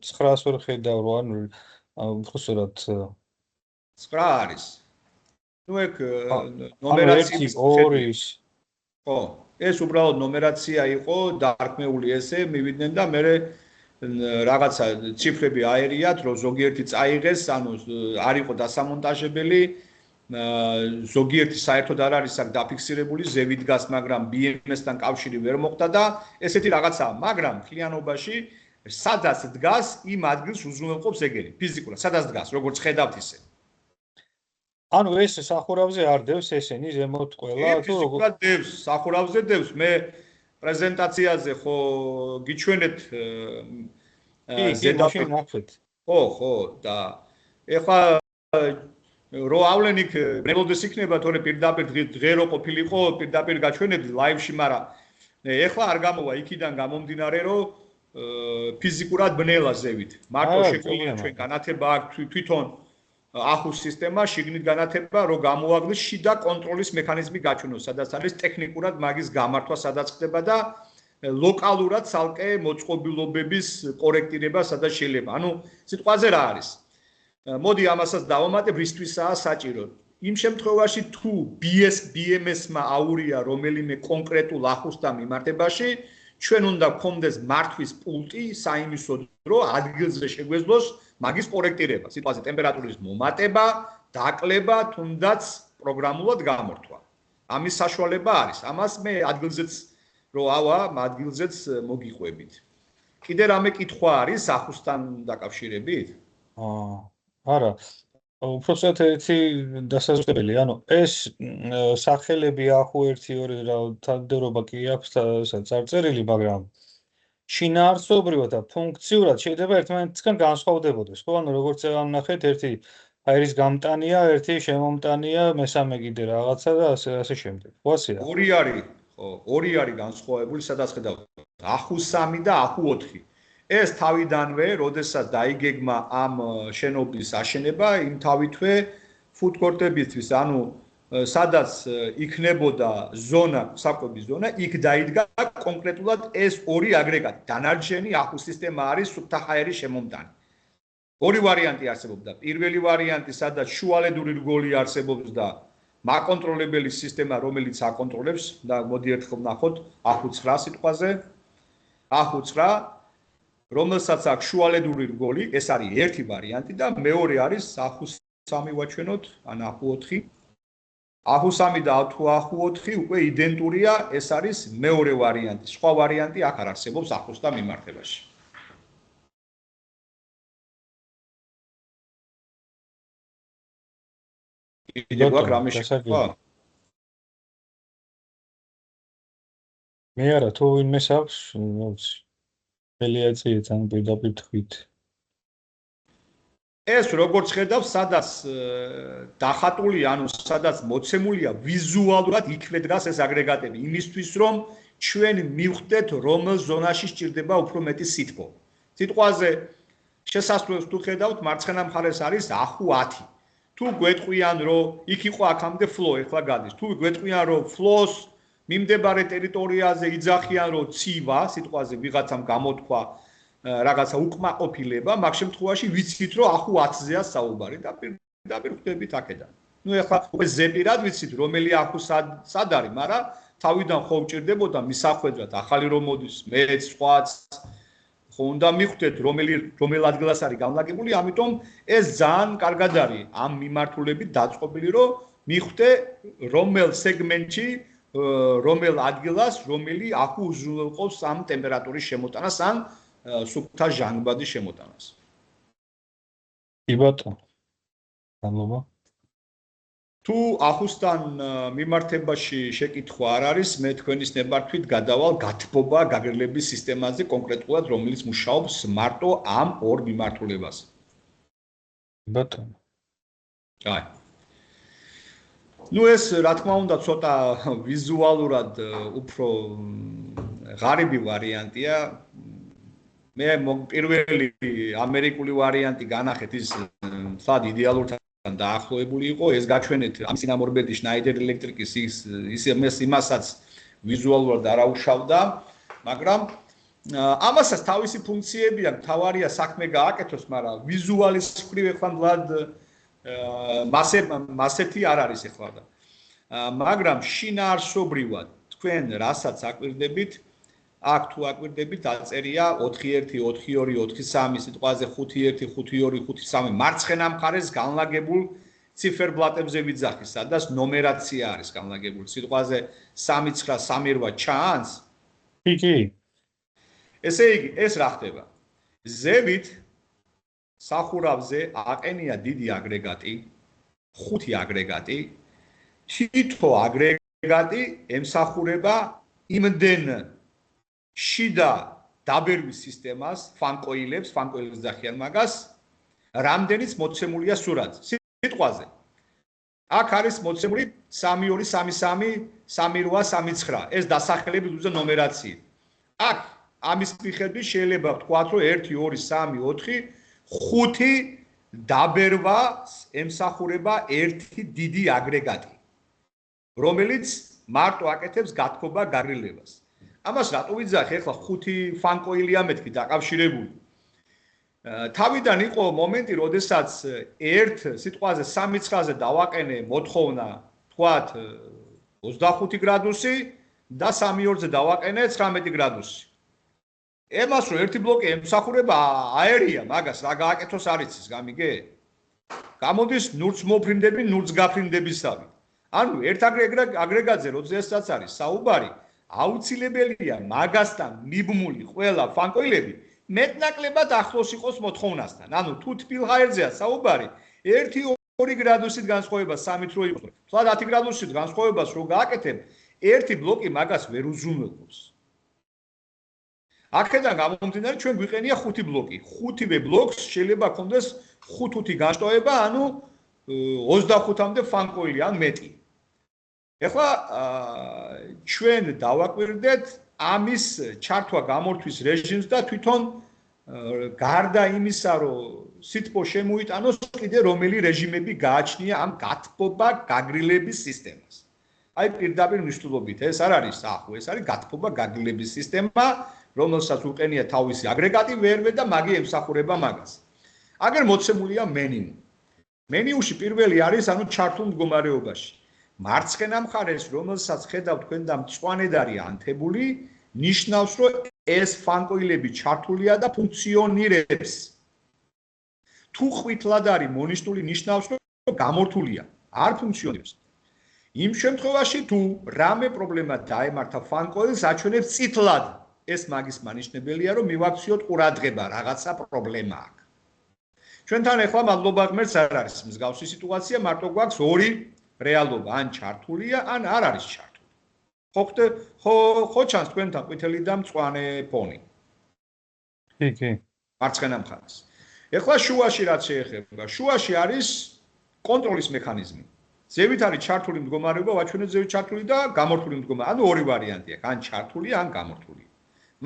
900 ვერ ხედავ რო ანუ უბრალოდ 9 არის. ნუ ეგ ნომერაციის 2 ხო, ეს უბრალოდ ნომერაცია იყო, დარქმეული ესე, მივიდნენ და მე რაღაცა ციფრები აერიათ, რომ ზოგიერთი წაიღეს, ანუ არ იყო დასამონტაჟებელი, ზოგიერთი საერთოდ არ არის აქ დაფიქსირებული, ზევით დგას, მაგრამ BMS-თან კავშირი ვერ მოხდა და ესეთი რაღაცაა, მაგრამ მთლიანობაში სადაც დგას, იმ ადგილს უზრუნველყოფს ეგერი, ფიზიკურად, სადაც დგას, როგორც ხედავთ ისე. ანუ ეს სახურავზე არ დევს ესენი ზემოთ ყველა თუ ფიზიკურად დევს, სახურავზე დევს. მე პრეზენტაციაზე ხო გიჩვენეთ ზედაპირ ნახეთ. ხო და ეხლა რო ავლენ იქ ბრელოდეს იქნება, თორე პირდაპირ დღერო ყოფილიყო, პირდაპირ გაჩვენებდი ლაივში, მაგრამ ეხლა არ გამოვა იქიდან გამომდინარე, რომ ფიზიკურად ბნელა ზევით. მარტო შეგვიძლია ჩვენ განათება აქვს თვითონ ახუ სისტემა შიგნით განათება რომ გამოაგდეს შიდა კონტროლის მექანიზმი გაჩვენოს, სადაც არის ტექნიკურად მაგის გამართვა, სადაც ხდება და ლოკალურად ცალკე მოწყობილობების კორექტირება, სადაც შეიძლება. ანუ სიტყვაზე რა არის? მოდი ამასაც დავამატებ, რისთვისაა საჭირო. იმ შემთხვევაში თუ BMS-მა აურია რომელიმე კონკრეტულ ახუსთან მიმართებაში, ჩვენ უნდა გქონდეს მართვის პულტი საიმისოდ, რომ ადგილზე შეგვეძლოს მაგის კორექტირება, სიტყვაზე ტემპერატურის მომატება, დაკლება, თუნდაც პროგრამულად გამორთვა. ამის საშუალება არის. ამას მე ადგილზეც რო ავა, ადგილზეც მოგიყვებით. კიდე რამე კითხვა არის ახუსთან დაკავშირებით? არა. უბრალოდ ერთი დასაზუსტებელი, ანუ ეს სახელები ახუ 1-2 რა თანმიმდევრობა კი აქვს წარწერილი, მაგრამ შინაარსობრივად და ფუნქციურად შეიძლება ერთმანეთისგან განსხვავდებოდეს, ხო? ანუ როგორც ამნახეთ, ერთი აირის გამტანია, ერთი შემომტანია, მესამე კიდე რაღაცა და ასე შემდეგ. ხო ასეა? ორი არის განსხვავებული, სადაც ხედავთ. ახუ 3 და ახუ 4. ეს თავიდანვე, როდესაც დაიგეგმა ამ შენობის აშენება, იმ თავითვე ფუდკორტებისთვის, ანუ სადაც იქნებოდა ზონა, საკვების ზონა, იქ დაიდგა კონკრეტულად ეს ორი აგრეგატი. დანარჩენი ახუ სისტემა არის სუფთაჰაერის შემომტანი. ორი ვარიანტი არსებობდა. პირველი ვარიანტი, სადაც შუალედური რგოლი არსებობს და მაკონტროლებელი სისტემა, რომელიც აკონტროლებს და მოდი ერთხელ ვნახოთ ახუ 9 სიტყვაზე. ახუ 9, რომელსაც აქვს შუალედური რგოლი, ეს არის ერთი ვარიანტი და მეორე არის ახუ 3 ვაჩვენოთ, ან ახუ 4. ახუ 3 და ახუ 4 უკვე იდენტურია, ეს არის მეორე ვარიანტი. სხვა ვარიანტი აქ არ არსებობს ახუსთან მიმართებაში. კიდე გვაქვს რამე შეკითხვა? მე არა, თუ ვინმეს აქვს, მოცი. ელიაციეთ ან პირდაპირ თქვით. ეს როგორც ხედავ, სადაც დახატული, ანუ სადაც მოცემულია ვიზუალურად იქნე დგას ეს აგრეგატები, იმისთვის რომ ჩვენ მივხვდეთ, რომელ ზონაში სჭირდება უფრო მეტი სითბო. სიტყვაზე შესასვლელს თუ ხედავთ, მარცხენა მხარეს არის ახუ 10. თუ გვეტყვიან, რომ იქ იყო აქამდე ფლო, ეხლა გადის. თუ გვეტყვიან, რომ ფლოს მიმდებარე ტერიტორიაზე იძახიან, რომ ცივა, სიტყვაზე ვიღაცამ გამოთქვა რაღაცა უკმაყოფილება, მაგ შემთხვევაში ვიცით, რომ ახუ 10-ზეა საუბარი და პირდაპირ ხვდებით აქედან. ნუ ეხლა უკვე ზეპირად ვიცით, რომელი ახუ სად არის, მაგრამ თავიდან ხო უჭირდებოდა მისახვედრად ახალი რომ მოდის, მეც სხვაც ხო უნდა მიხვდეთ რომელ ადგილას არის განლაგებული, ამიტომ ეს ძალიან კარგად არის ამ მიმართულებით დაწყობილი, რომ მიხვდე რომელ სეგმენტში, რომელ ადგილას, რომელი აქ უზრუნველყოფს ამ ტემპერატურის შემოტანას ან სუფთა ჟანგბადის შემოტანას. კი ბატონო. მადლობა. თუ ახუსთან მიმართებაში შეკითხვა არ არის, მე თქვენის ნებართვით გადავალ გათბობა გაგრილების სისტემაზე კონკრეტულად, რომელიც მუშაობს მარტო ამ ორ მიმართულებაზე. ბატონო. აი. ეს რა თქმა უნდა ცოტა ვიზუალურად უფრო ღარიბი ვარიანტია. მე პირველი ამერიკული ვარიანტი განახეთ ის თლად იდეალურთან დაახლოებული იყო, ეს გაჩვენეთ ამ სინამორბედი შნაიდერ ელექტრიკის იმასაც ვიზუალურად არაუშავდა, მაგრამ ამასაც თავისი ფუნქციები აქვს, თავარია საქმე გააკეთოს, მაგრამ ვიზუალის მხრივ ეხლა მლად მასეთი არ არის ეხლა და მაგრამ შინაარსობრივად თქვენ რასაც აკვირდებით, აქ თუ აკვირდებით დაწერია 4-1-4-2-4-3 სიტყვაზე 5-1 5-2 5-3 მარცხენა მხარეს განლაგებულ ციფერბლატებზე ვიძახი, სადაც ნომერაცია არის განლაგებული სიტყვაზე 3-9-3-8 ჩანს? კი. ესე იგი, ეს რა ხდება? ზევით სახურავზე აყენია დიდი აგრეგატი, 5 აგრეგატი, თითო აგრეგატი ემსახურება იმდენ შიდა დაბერვის სისტემას, ფანკოილებს ძახიან მაგას, რამდენიც მოცემულია სურათზე. სიტყვაზე. აქ არის მოცემული 3-2-3-3-3-8-3-9. ეს დასახელების უზო ნომერაციები. აქ ამის მიხედვით შეიძლება ვთქვათ, რომ 1-2-3-4 5 დაბერვას ემსახურება ერთი დიდი აგრეგატი, რომელიც მარტო აკეთებს გათბობა გაგრილებას. ამას რატო ვიძახი? ეხლა 5 ფანკოილია მეთქი დაკავშირებული. თავიდან იყო მომენტი, როდესაც ერთ სიტყვაზე 3-9-ზე დავაყენე მოთხოვნა, თქვათ 25 გრადუსი და 3-2-ზე დავაყენე 19 გრადუსი. ემას რო ერთი ბლოკი ემსახურება აერია, მაგას რა გააკეთოს არ იცის, გამიგე? გამოდის ნურც მოფრინდები, ნურც გაფრინდებისავი. ანუ ერთ აგრეგატზე როდესაც არის საუბარი, აუცილებელია მაგასთან მიბმული ყველა ფანკოილები მეტნაკლებად ახლოს იყოს მოთხოვნასთან. ანუ თუ თბილჰაერზეა საუბარი, 1-2 გრადუსით განსხვავება 3-ით რო იყოს, თლად 10 გრადუსით განსხვავებას რო გააკეთებ, ერთი ბლოკი მაგას ვერ უზრუნველყოფს. აქედან გამომდინარე ჩვენ გვიყენია 5 ბლოკი. 5-ვე ბლოკს შეიძლება ქონდეს 5 განშტოება, ანუ 25-მდე ფანკოილი ან მეტი. ეხლა ჩვენ დავაკვირდეთ ამის ჩართვა გამორთვის რეჟიმს და თვითონ გარდა იმისა, რომ სითბო შემოიტანოს, კიდე რომელი რეჟიმები გააჩნია ამ გათბობა გაგრილების სისტემას. აი პირდაპირ მნიშვნელობით ეს არ არის ახო, ეს არის გათბობა გაგრილების სისტემა, რომელსაც უყენია თავისი აგრეგატი ვერვე და მაგი ემსახურება მაგას. აგერ მოცემულია მენიუ. მენიუში პირველი არის ანუ ჩართულ მდგომარეობაში. მარცხენა მხარეს, რომელსაც ხედავთ თქვენ და მწვანედ არის ანთებული, ნიშნავს, რომ ეს ფანკოილები ჩართულია და ფუნქციონირებს. თუ ყვითლად არის მონიშნული, ნიშნავს, რომ გამორთულია, არ ფუნქციონირებს. იმ შემთხვევაში, თუ რამე პრობლემა დაემართა ფანკოილს, აჩვენებს წითლად. ეს მაგის მანიშნებელია, რომ მივაქციოთ ყურადღება, რაღაცა პრობლემა აქვს. ჩვენთან ახლა მადლობა ღმერთს არ არის მსგავსი სიტუაცია, მარტო გვაქვს ორი რეალობა, ან ჩართულია, ან არ არის ჩართული. ხო ჩანს თქვენთან ყვითელი და მწვანე ფონი. კი. მარცხენა მხარეს. ეხლა შუაში რაც შეეხება, შუაში არის კონტროლის მექანიზმი. ზევით არის ჩართული მდგომარეობა, ვაჩვენეთ ზევით ჩართული და გამორთული მდგომარეობა. ანუ ორი ვარიანტი აქვს, ან ჩართული, ან გამორთული.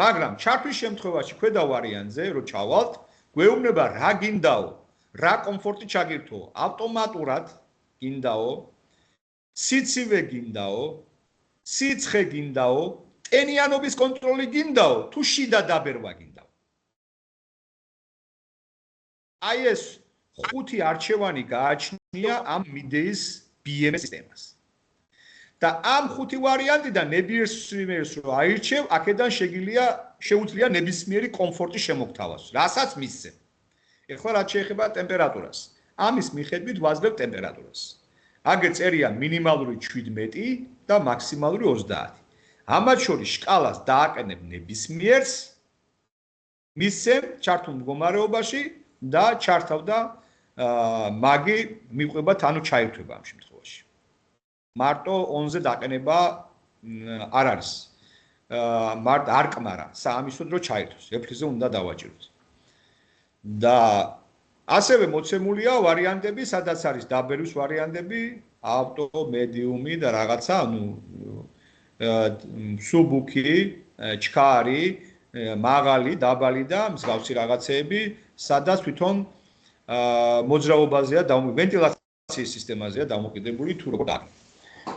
მაგრამ ჩართვის შემთხვევაში ქვედა ვარიანტზე რო ჩავალთ, გვეუბნება რა გინდაო, რა კომფორტი ჩაგირთო, ავტომატურად გინდაო, სიცივე გინდაო, სიცხე გინდაო, ტენიანობის კონტროლი გინდაო, თუ შიდა დაბერვა გინდაო. აი ეს 5 არჩევანი გააჩნია ამ მიდეის BMS სისტემას. და ამ ხუთი ვარიანტიდან ნებისმიერს რო აირჩევ, აქედან შეუძლია ნებისმიერი კომფორტი შემოგთავაზოს, რასაც მისცემ. ეხლა რაც შეეხება ტემპერატურას. ამის მიხედვით ვაძლევ ტემპერატურას. აგერ წერია მინიმალური 17 და მაქსიმალური 30. ამათ შორის შკალას დააყენებ ნებისმიერს, მისცემ ჩართულ მდგომარეობაში და ჩართავ და მაგი მიყვება თანო ჩაირთვება ამ შემთხვევაში. მარტო ონზე დაყენება არ არის. მარტო არ კმარა, საამისოდ რო ჩაირთვოს, ეფრიზე უნდა დავაჭიროთ. და ასევე მოცემულია ვარიანტები, სადაც არის დაბერვის ვარიანტები, ავტო, მედიუმი და რაღაცა, ანუ სუბუქი, ჩქარი, მაღალი, დაბალი და მსგავსი რაღაცეები, სადაც თვითონ მოძრაობაზეა ვენტილაციის სისტემაზეა დამოკიდებული თუ როგორ არის.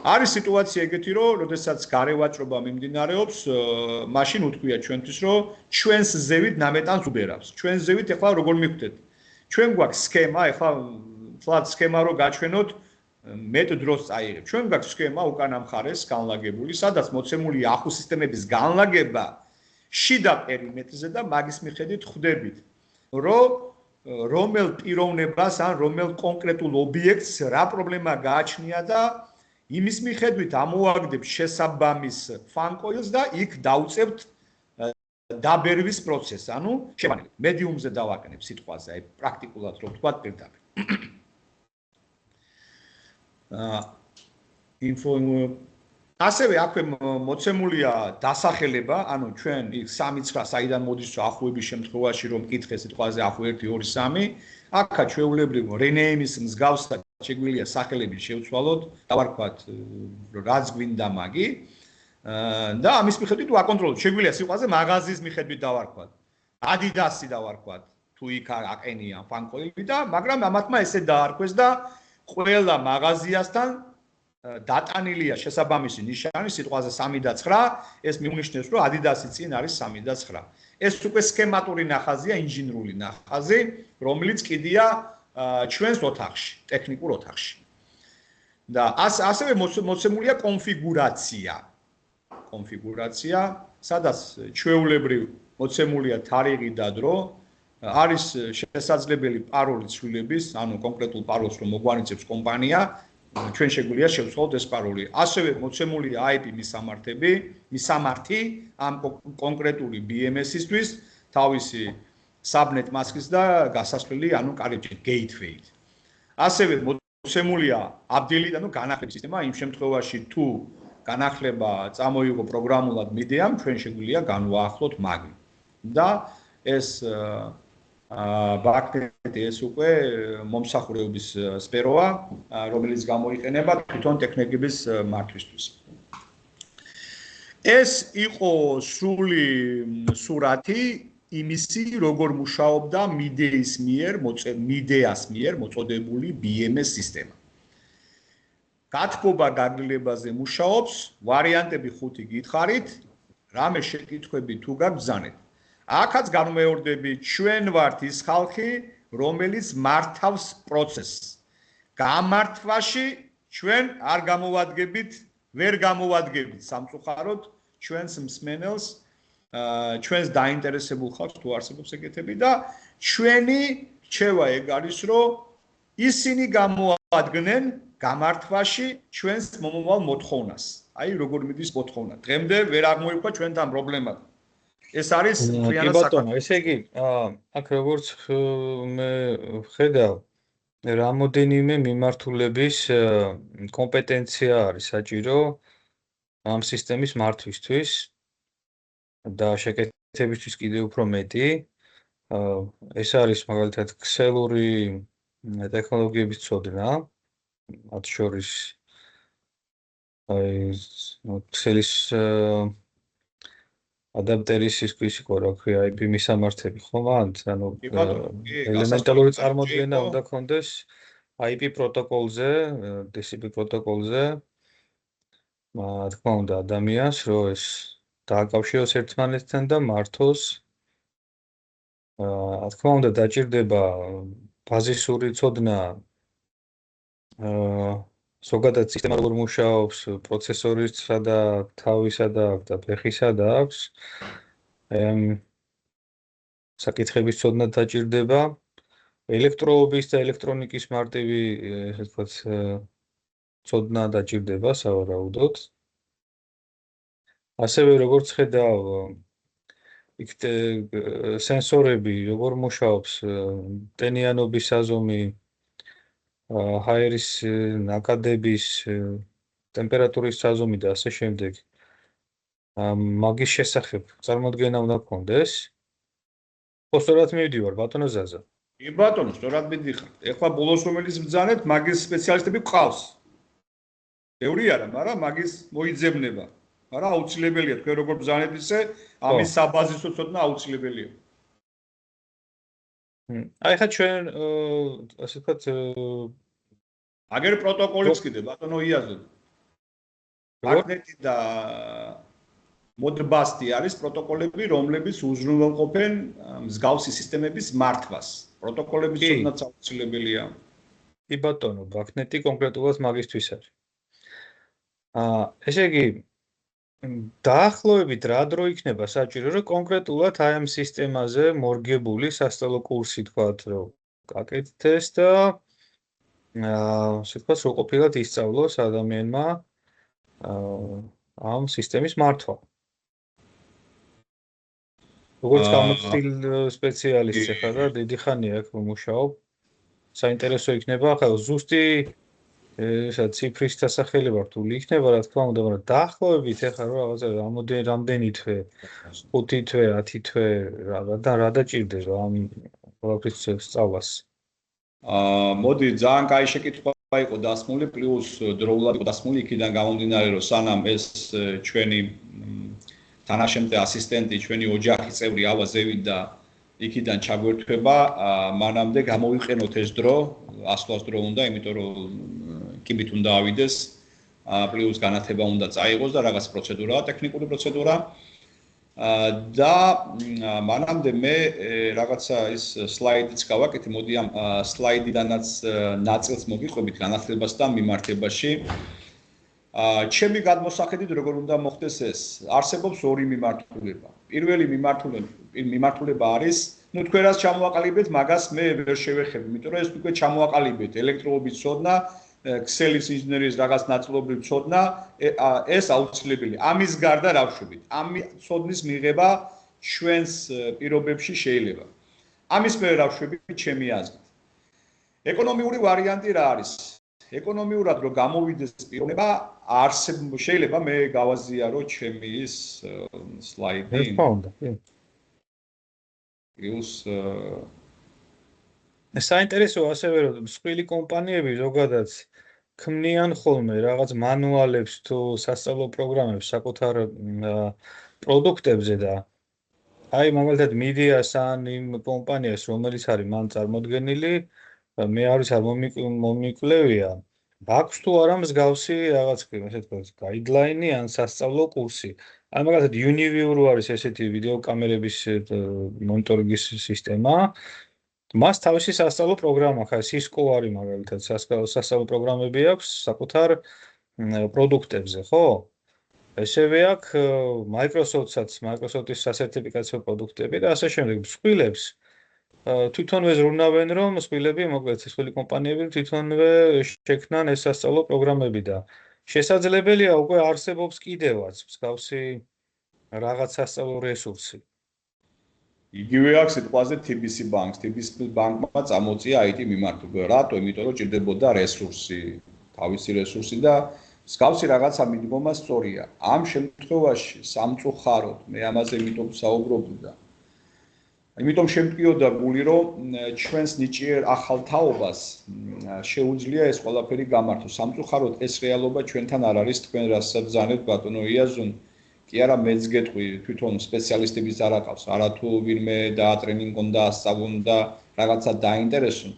არის სიტუაცია ეგეთი, რომ როდესაც გარევაჭრობა მიმდინარეობს, მაშინ უთქვია ჩვენთვის, რომ ჩვენს ზევით ნამეტანს უბერავს. ჩვენს ზევით ეხლა როგორ მივხვდეთ? ჩვენ გვაქვს სქემა, ეხლა თლად სქემა რო გაჩვენოთ, მეტ დროს წაიღებ. ჩვენ გვაქვს სქემა უკანა მხარეს განლაგებული, სადაც მოცემულია ახუ სისტემების განლაგება შიდა პერიმეტრზე და მაგის მიხედვით ხვდებით, რომ რომელ პიროვნებას ან რომელ კონკრეტულ ობიექტს რა პრობლემა გააჩნია და იმის მიხედვით ამოვაგდებ შესაბამის ფანკოილს და იქ დავუწევთ დაბერვის პროცესს, ანუ შევანელებ. მედიუმზე დავაყენებ სიტყვაზე, აი პრაქტიკულად რო ვთქვა პირდაპირ. ასევე აქვე მოცემულია დასახელება, ანუ ჩვენ იქ 3-9 საიდან მოდის ახუების შემთხვევაში რომ მკითხე სიტყვაზე ახუ 1 2 3 აქა ჩვეულებრივ რენეიმის მსგავსად შეგვიძლია სახელები შევცვალოთ, დავარქვათ რაც გვინდა მაგი და ამის მიხედვით ვაკონტროლოთ. შეგვიძლია სიტყვაზე მაღაზიის მიხედვით დავარქვათ. ადიდასი დავარქვათ, თუ იქ აყენია ფანკოილი და მაგრამ ამათმა ესე დაარქვეს და ყველა მაღაზიასთან დატანილია შესაბამისი ნიშანი სიტყვაზე 3 და 9, ეს მიუნიშნებს, რომ ადიდასი წინ არის 3 და 9. ეს უკვე სქემატური ნახაზია, ინჟინრული ნახაზი, რომელიც კიდია ჩვენს ოთახში, ტექნიკურ ოთახში. და ასევე მოცემულია კონფიგურაცია. კონფიგურაცია, სადაც ჩვეულებრივ მოცემულია თარიღი და დრო, არის შესაძლებელი პაროლის ცვლილების, ანუ კონკრეტულ პაროლს რომ მოგვანიცებს კომპანია, ჩვენ შეგვიძლია შევცვალოთ ეს პაროლი. ასევე მოცემულია IP მისამართი ამ კონკრეტული BMS-ისთვის, თავისი subnet mask-ის და გასასვლელი, ანუ კარიბჭე gateway-ით. ასევე მოცემულია update-ი, ანუ განახლების სისტემა, იმ შემთხვევაში თუ განახლება წამოიღო პროგრამულად MIDI-ამ, ჩვენ შეგვიძლია განვაახლოთ მაგი. და ეს ბაქნეტი ეს უკვე მომსახურების სფეროა, რომელიც გამოიყენება თვითონ ტექნიკების მართვისთვის. ეს იყო სრული სურათი იმისი, როგორ მუშაობდა MIDI-ის მიერ მოწოდებული BMS სისტემა. გათბობა გაგრძელებაზე მუშაობს, ვარიანტები 5 გითხარით, რამე შეკითხვები თუ გაგზავნეთ. აქაც განმეორდებით, ჩვენ ვართ ის ხალხი, რომელიც მართავს პროცესს. გამართვაში ჩვენ არ გამოვადგებით, ვერ გამოვადგებით სამწუხაროდ ჩვენს მსმენელს, ჩვენს დაინტერესებულ ხალხს თუ არსებობს ეგეთები და ჩვენი რჩევა ეგ არის, რომ ისინი გამოადგნენ გამართვაში ჩვენს მომავალ მოთხოვნას. აი როგორ მიდის მოთხოვნა. დღემდე ვერ აღმოიფვა ჩვენთან პრობლემა. ეს არის ფრიანად საკუთარი. ესე იგი, აქ როგორც მე ვხედავ, რამოდენიმე მიმართულების კომპეტენცია არის საჭირო ამ სისტემის მართვისთვის და შეკეთებისთვის კიდევ უფრო მეტი. ეს არის მაგალითად ქსელური ტექნოლოგიების ცოდნა, მათ შორის ქსელის ადაპტერის ის იყო, რა ქვია, IP მისამართები ხომ ან ელემენტარული წარმოდგენა უნდა ქონდეს IP პროტოკოლზე, TCP პროტოკოლზე. თქმა უნდა ადამიანს, რომ ეს დააკავშიროს ერთმანეთთან და მართოს. თქმა უნდა დაჭირდება ბაზისური ცოდნა ზოგადად სისტემა როგორ მუშაობს, პროცესორისა და თავისა და ფეხისა და აქვს. საკითხების ცოდნა დაჭირდება. ელექტროობის და ელექტრონიკის მარტივი, ესე ვთქვათ, ცოდნა დაჭირდება სავარაუდოდ. ასევე როგორც ხედავ, იქ სენსორები როგორ მუშაობს, ტენიანობის საზომი, ჰაერის ნაკადების, ტემპერატურის საზომი და ასე შემდეგ. მაგის შესახებ წარმოდგენა უნდა გქონდეს. ხო, სწორად მივდივარ, ბატონო ზაზა. კი ბატონო, სწორად მიდიხარ. ეხლა ბოლოს რომელიც ბრძანეთ, მაგის სპეციალისტები ყავს. ბევრი არა, მაგრამ მაგის მოიძებნება. მაგრამ აუცილებელია თქვენ როგორ ბრძანეთ ისე, ამის საბაზისო ცოდნა აუცილებელია. აი ხა ჩვენ ასე ვთქვათ, აგერ პროტოკოლიც კიდე ბატონო იაზო. ბაკნეტი და მოდბასტი არის პროტოკოლები, რომლებიც უზრუნველყოფენ მსგავსი სისტემების მართვას. პროტოკოლების ცოდნაც აუცილებელია. კი ბატონო, ბაკნეტი კონკრეტულად მაგისთვის არის. ესე იგი, დაახლოებით რა დრო იქნება საჭირო, რომ კონკრეტულად აი ამ სისტემაზე მორგებული სასწავლო კურსი თქვათ, რომ გაკეთდეს და ასე ვთქვათ, სრულყოფილად ისწავლოს ადამიანმა ამ სისტემის მართვა. როგორც გამოცდილ სპეციალისტი ხარ და დიდი ხანია აქ მუშაობ. საინტერესო იქნება, ახლა ზუსტი ესა ციფრის დასახელება რთული იქნება, რა თქმა უნდა, მაგრამ დაახლოებით ეხლა რომ რაღაცა რამდენი თვე, 5 თვე, 10 თვე რა დაჭირდეს ამ ყველაფრის სწავლას. მოდი, ძალიან კაი შეკითხვა იყო დასმული, პლუს დროულად იყო დასმული იქიდან გამომდინარე, რომ სანამ ეს ჩვენი თანაშემწე ასისტენტი, ჩვენი ოჯახის წევრი ავაზევიდა იქიდან ჩაგვერთვება, მანამდე გამოვიყენოთ ეს დრო, ასვლას დრო უნდა, იმიტომ რომ კიბით უნდა ავიდეს, პლუს განათება უნდა წაიღოს და რაღაც პროცედურაა, ტექნიკური პროცედურა. და მანამდე მე რაღაცა ის სლაიდიც გავაკეთე, მოდი ამ სლაიდიდანაც ნაწილს მოგიყვებით განათლებასთან მიმართებაში. ჩემი გადმოსახედით როგორ უნდა მოხდეს ეს? არსებობს ორი მიმართულება. პირველი მიმართულება არის, ну თქვენ რაც ჩამოაყალიბეთ, მაგას მე ვერ შევეხები, იმიტომ რომ ეს უკვე ჩამოაყალიბეთ ელექტროობის ცოდნა, ქსელის ინჟინერიის რაღაც ნაწილობრივ ცოდნა, ეს აუცილებელი. ამის გარდა რა ვშვებით? ამ ცოდნის მიღება ჩვენს პირობებში შეიძლება. ამის მე რა ვშვებით ჩემი აზრით. ეკონომიური ვარიანტი რა არის? ეკონომიურად რო გამოვიდეს პიროვნება, შეიძლება მე გავაზიარო ჩემი ის სლაიდი. ეს ფონდა, კი. პლუს საინტერესოა ასევე რომ მსხვილი კომპანიები ზოგადად ქმნიან ხოლმე რაღაც მანუალებს თუ სასწავლო პროგრამებს საკუთარ პროდუქტებზე და აი მაგალითად მიდიას ან იმ კომპანიას რომელიც არის მან წარმოდგენილი მე არის არ მომიკლევია აქვს თუ არა მსგავსი რაღაც ესე ვთქვათ გაიდლაინი ან სასწავლო კურსი აი მაგალითად Uniview არის ესეთი ვიდეო კამერების მონიტორინგის სისტემა მას თავისი სასწავლო პროგრამა ხა Cisco არის მაგალითად სასწავლო პროგრამები აქვს საკუთარ პროდუქტებზე ხო ესევე აქვს Microsoft-ის სასერტიფიკაციო პროდუქტები და ასე შემდეგ მსხვილებს თვითონვე ზრუნავენ რომ მსხვილები მოკლედ მსხვილი კომპანიები თვითონვე შექმნან ეს სასწავლო პროგრამები და შესაძლებელია უკვე არსებობს კიდევაც მსგავსი რაღაც სასწავლო რესურსი იგივე აქვს სიტყვაზე TBC Bank-ს. TBC Bank-მა წამოწია IT მიმართულება. რატო? იმიტომ რომ ჭირდებოდა რესურსი, თავისი რესურსი და მსგავსი რაღაცა მიდგომა სწორია. ამ შემთხვევაში სამწუხაროდ მე ამაზე იმიტომ საუბრობდი და იმიტომ შემტკიოდა გული რომ ჩვენს ნიჭიერ ახალ თაობას შეუძლია ეს ყველაფერი გამართოს. სამწუხაროდ ეს რეალობა ჩვენთან არ არის თქვენ რასაც ბრძანებთ ბატონო იაზონ კი არა მეც გეტყვი თვითონ სპეციალისტების არ აყავს არათუ ვინმე დაატრენინგონ და ასწავლონ და რაღაცა დაინტერესონ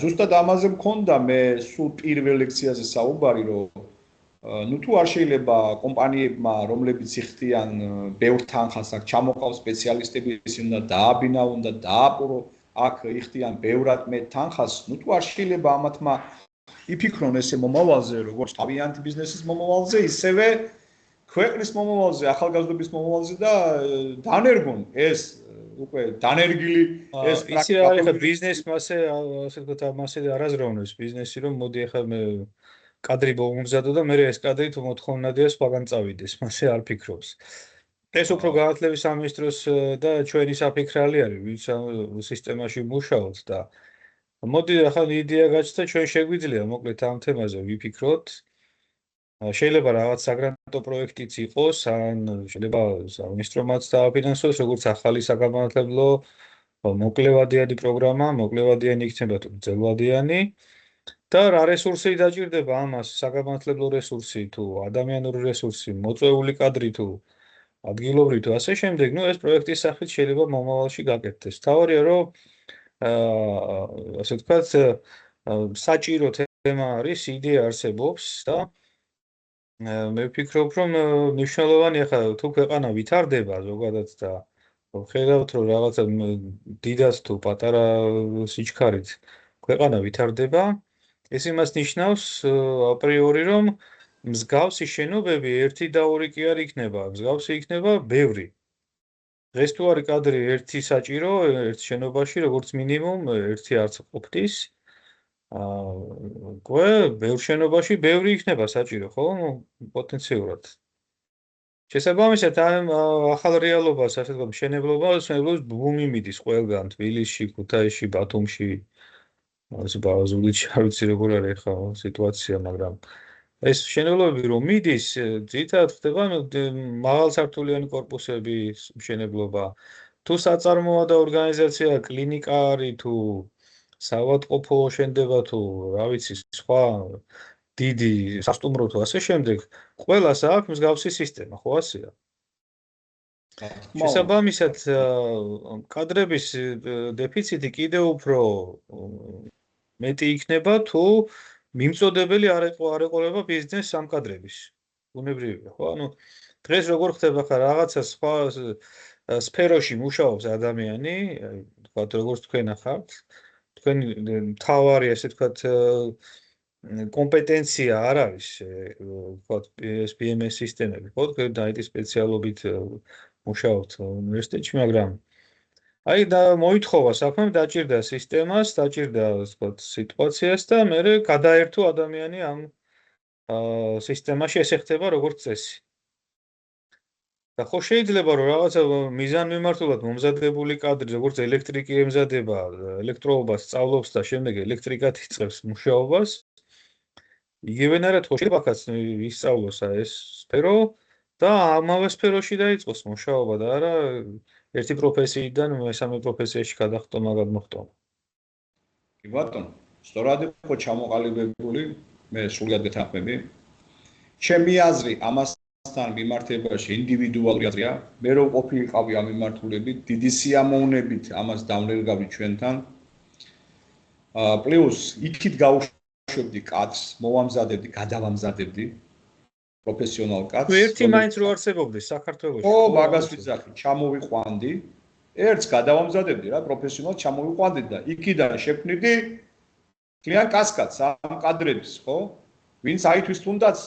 ზუსტად ამაზე მქონდა მე სულ პირველ ლექციაზე საუბარი რომ ну თუ არ შეიძლება კომპანიებმა რომლებიც იხდიან ბევრ თანხას აქ ჩამოყავს სპეციალისტები ისინი უნდა დააბინაონ და დააპურო აქ იხდიან ბევრად მეტ თანხას ну თუ არ შეიძლება ამათმა იფიქრონ ესე მომავალზე, როგორც თავიანთი ბიზნესის მომავალზე, ისევე ქვეყნის მომავალზე, ახალგაზრდობის მომავალზე და დანერგონ ეს უკვე დანერგილი ეს ისი რა არის ხა ბიზნესმა ასე ვთქვათ ამასე არაზროვნებს ბიზნესი რომ მოდი ახლა მე კადრი მომზადო და მე ეს კადრი თუ მოთხოვნადია სხვაგან წავიდეს მასე არ ფიქრობს ეს უფრო განათლების სამინისტროს და ჩვენი საფიქრალი არის ვინც სისტემაში მუშაობს და მოდი ახლა იდეა გაჩნდა ჩვენ შეგვიძლია მოკლედ ამ თემაზე ვიფიქროთ შეიძლება რაღაც საგრანტო პროექტიც იყოს ან შეიძლება სამინისტრომაც დააფინანსოს როგორც ახალი საგანმანათლებლო მოკლევადიანი პროგრამა, მოკლევადიანი იქნება თუ გრძელვადიანი და რა რესურსი დაჭირდება ამას, საგანმანათლებლო რესურსი თუ ადამიანური რესურსი, მოწვეული კადრი თუ ადგილობრივი თუ ასე შემდეგ, ну ეს პროექტის სახით შეიძლება მომავალში გაკეთდეს. თავარია რომ ასე ვთქვათ, საჭირო თემა არის, იდეა არსებობს და მე ვფიქრობ რომ მნიშვნელოვანია ხა თუ ქვეყანა ვითარდება ზოგადად და ხედავთ რომ რაღაცა დიდად თუ პატარა სიჩქარით ქვეყანა ვითარდება ეს იმას ნიშნავს აპრიორი რომ მსგავსი შენობები ერთი და ორი კი არ იქნება მსგავსი იქნება ბევრი დღეს თუ არის კადრი ერთი საჭირო ერთ შენობაში როგორც მინიმუმ ერთი არც ყოფნის უკვე ბევრ შენობაში ბევრი იქნება საჭირო ხო პოტენციურად შესაბამისად ამ ახალ რეალობას ასე ვთქვათ მშენებლობას ბუმი მიდის ყველგან თბილისში, ქუთაისში, ბათუმში ზუგდიდში არ ვიცი როგორ არის ხა სიტუაცია მაგრამ ეს მშენებლობები რომ მიდის ძირითადად ხდება მაღალსართულიანი კორპუსების მშენებლობა თუ საწარმოა და ორგანიზაცია კლინიკა არის თუ საავადმყოფო შენდება თუ რა ვიცი სხვა დიდი სასტუმრო თუ ასე შემდეგ ყველას აქვს მსგავსი სისტემა ხო ასეა შესაბამისად კადრების დეფიციტი კიდევ უფრო მეტი იქნება თუ მიმწოდებელი არ ეყოლება ბიზნეს სამკადრების უნებრივია ხო ანუ დღეს როგორ ხდება ხა რაღაცა სხვა სფეროში მუშაობს ადამიანი თქვათ როგორც თქვენ ახართ თქვენი თავარი ასე თქვათ კომპეტენცია არ არის ვთქვათ PMS სისტემები ხო თქვენ IT სპეციალობით მუშაობთ უნივერსიტეტში მაგრამ აი და მოითხოვა საქმე დაჭირდა სისტემას დაჭირდა ვთქვათ სიტუაციას და მე გადაერთო ადამიანი ამ სისტემაში ესე ხდება როგორც წესი და ხო შეიძლება რომ რაღაცა მიზანმიმართულად მომზადებული კადრი როგორც ელექტრიკი ემზადება ელექტროობას სწავლობს და შემდეგ ელექტრიკად იწყებს მუშაობას იგივენარად ხო შეიძლება ისწავლოს ეს სფერო და ამავე სფეროში დაიწყოს მუშაობა და არა ერთი პროფესიიდან მესამე პროფესიაში გადახტომა გადმოხტომა. კი ბატონო, სწორად იყო ჩამოყალიბებული, მე სულად გეთანხმები. ჩემი აზრი ამასთან მიმართებაში ინდივიდუალური აზრია, მე რო ყოფილიყავი ამ მიმართულებით, დიდი სიამოვნებით ამას დამლელგავი ჩვენთან. პლუს იქით გავუშვებდი კადრს, მოვამზადებდი, გადავამზადებდი პროფესიონალ კადრს. ერთი მაინც რო არსებობდეს საქართველოში. ო, მაგას ვიძახი, ჩამოვიყვანდი. ერთს გადავამზადებდი რა, პროფესიონალ ჩამოვიყვანდი და იქიდან შექმნიდი ძალიან კასკადს ამ კადრების, ხო? ვინც აითვის თუნდაც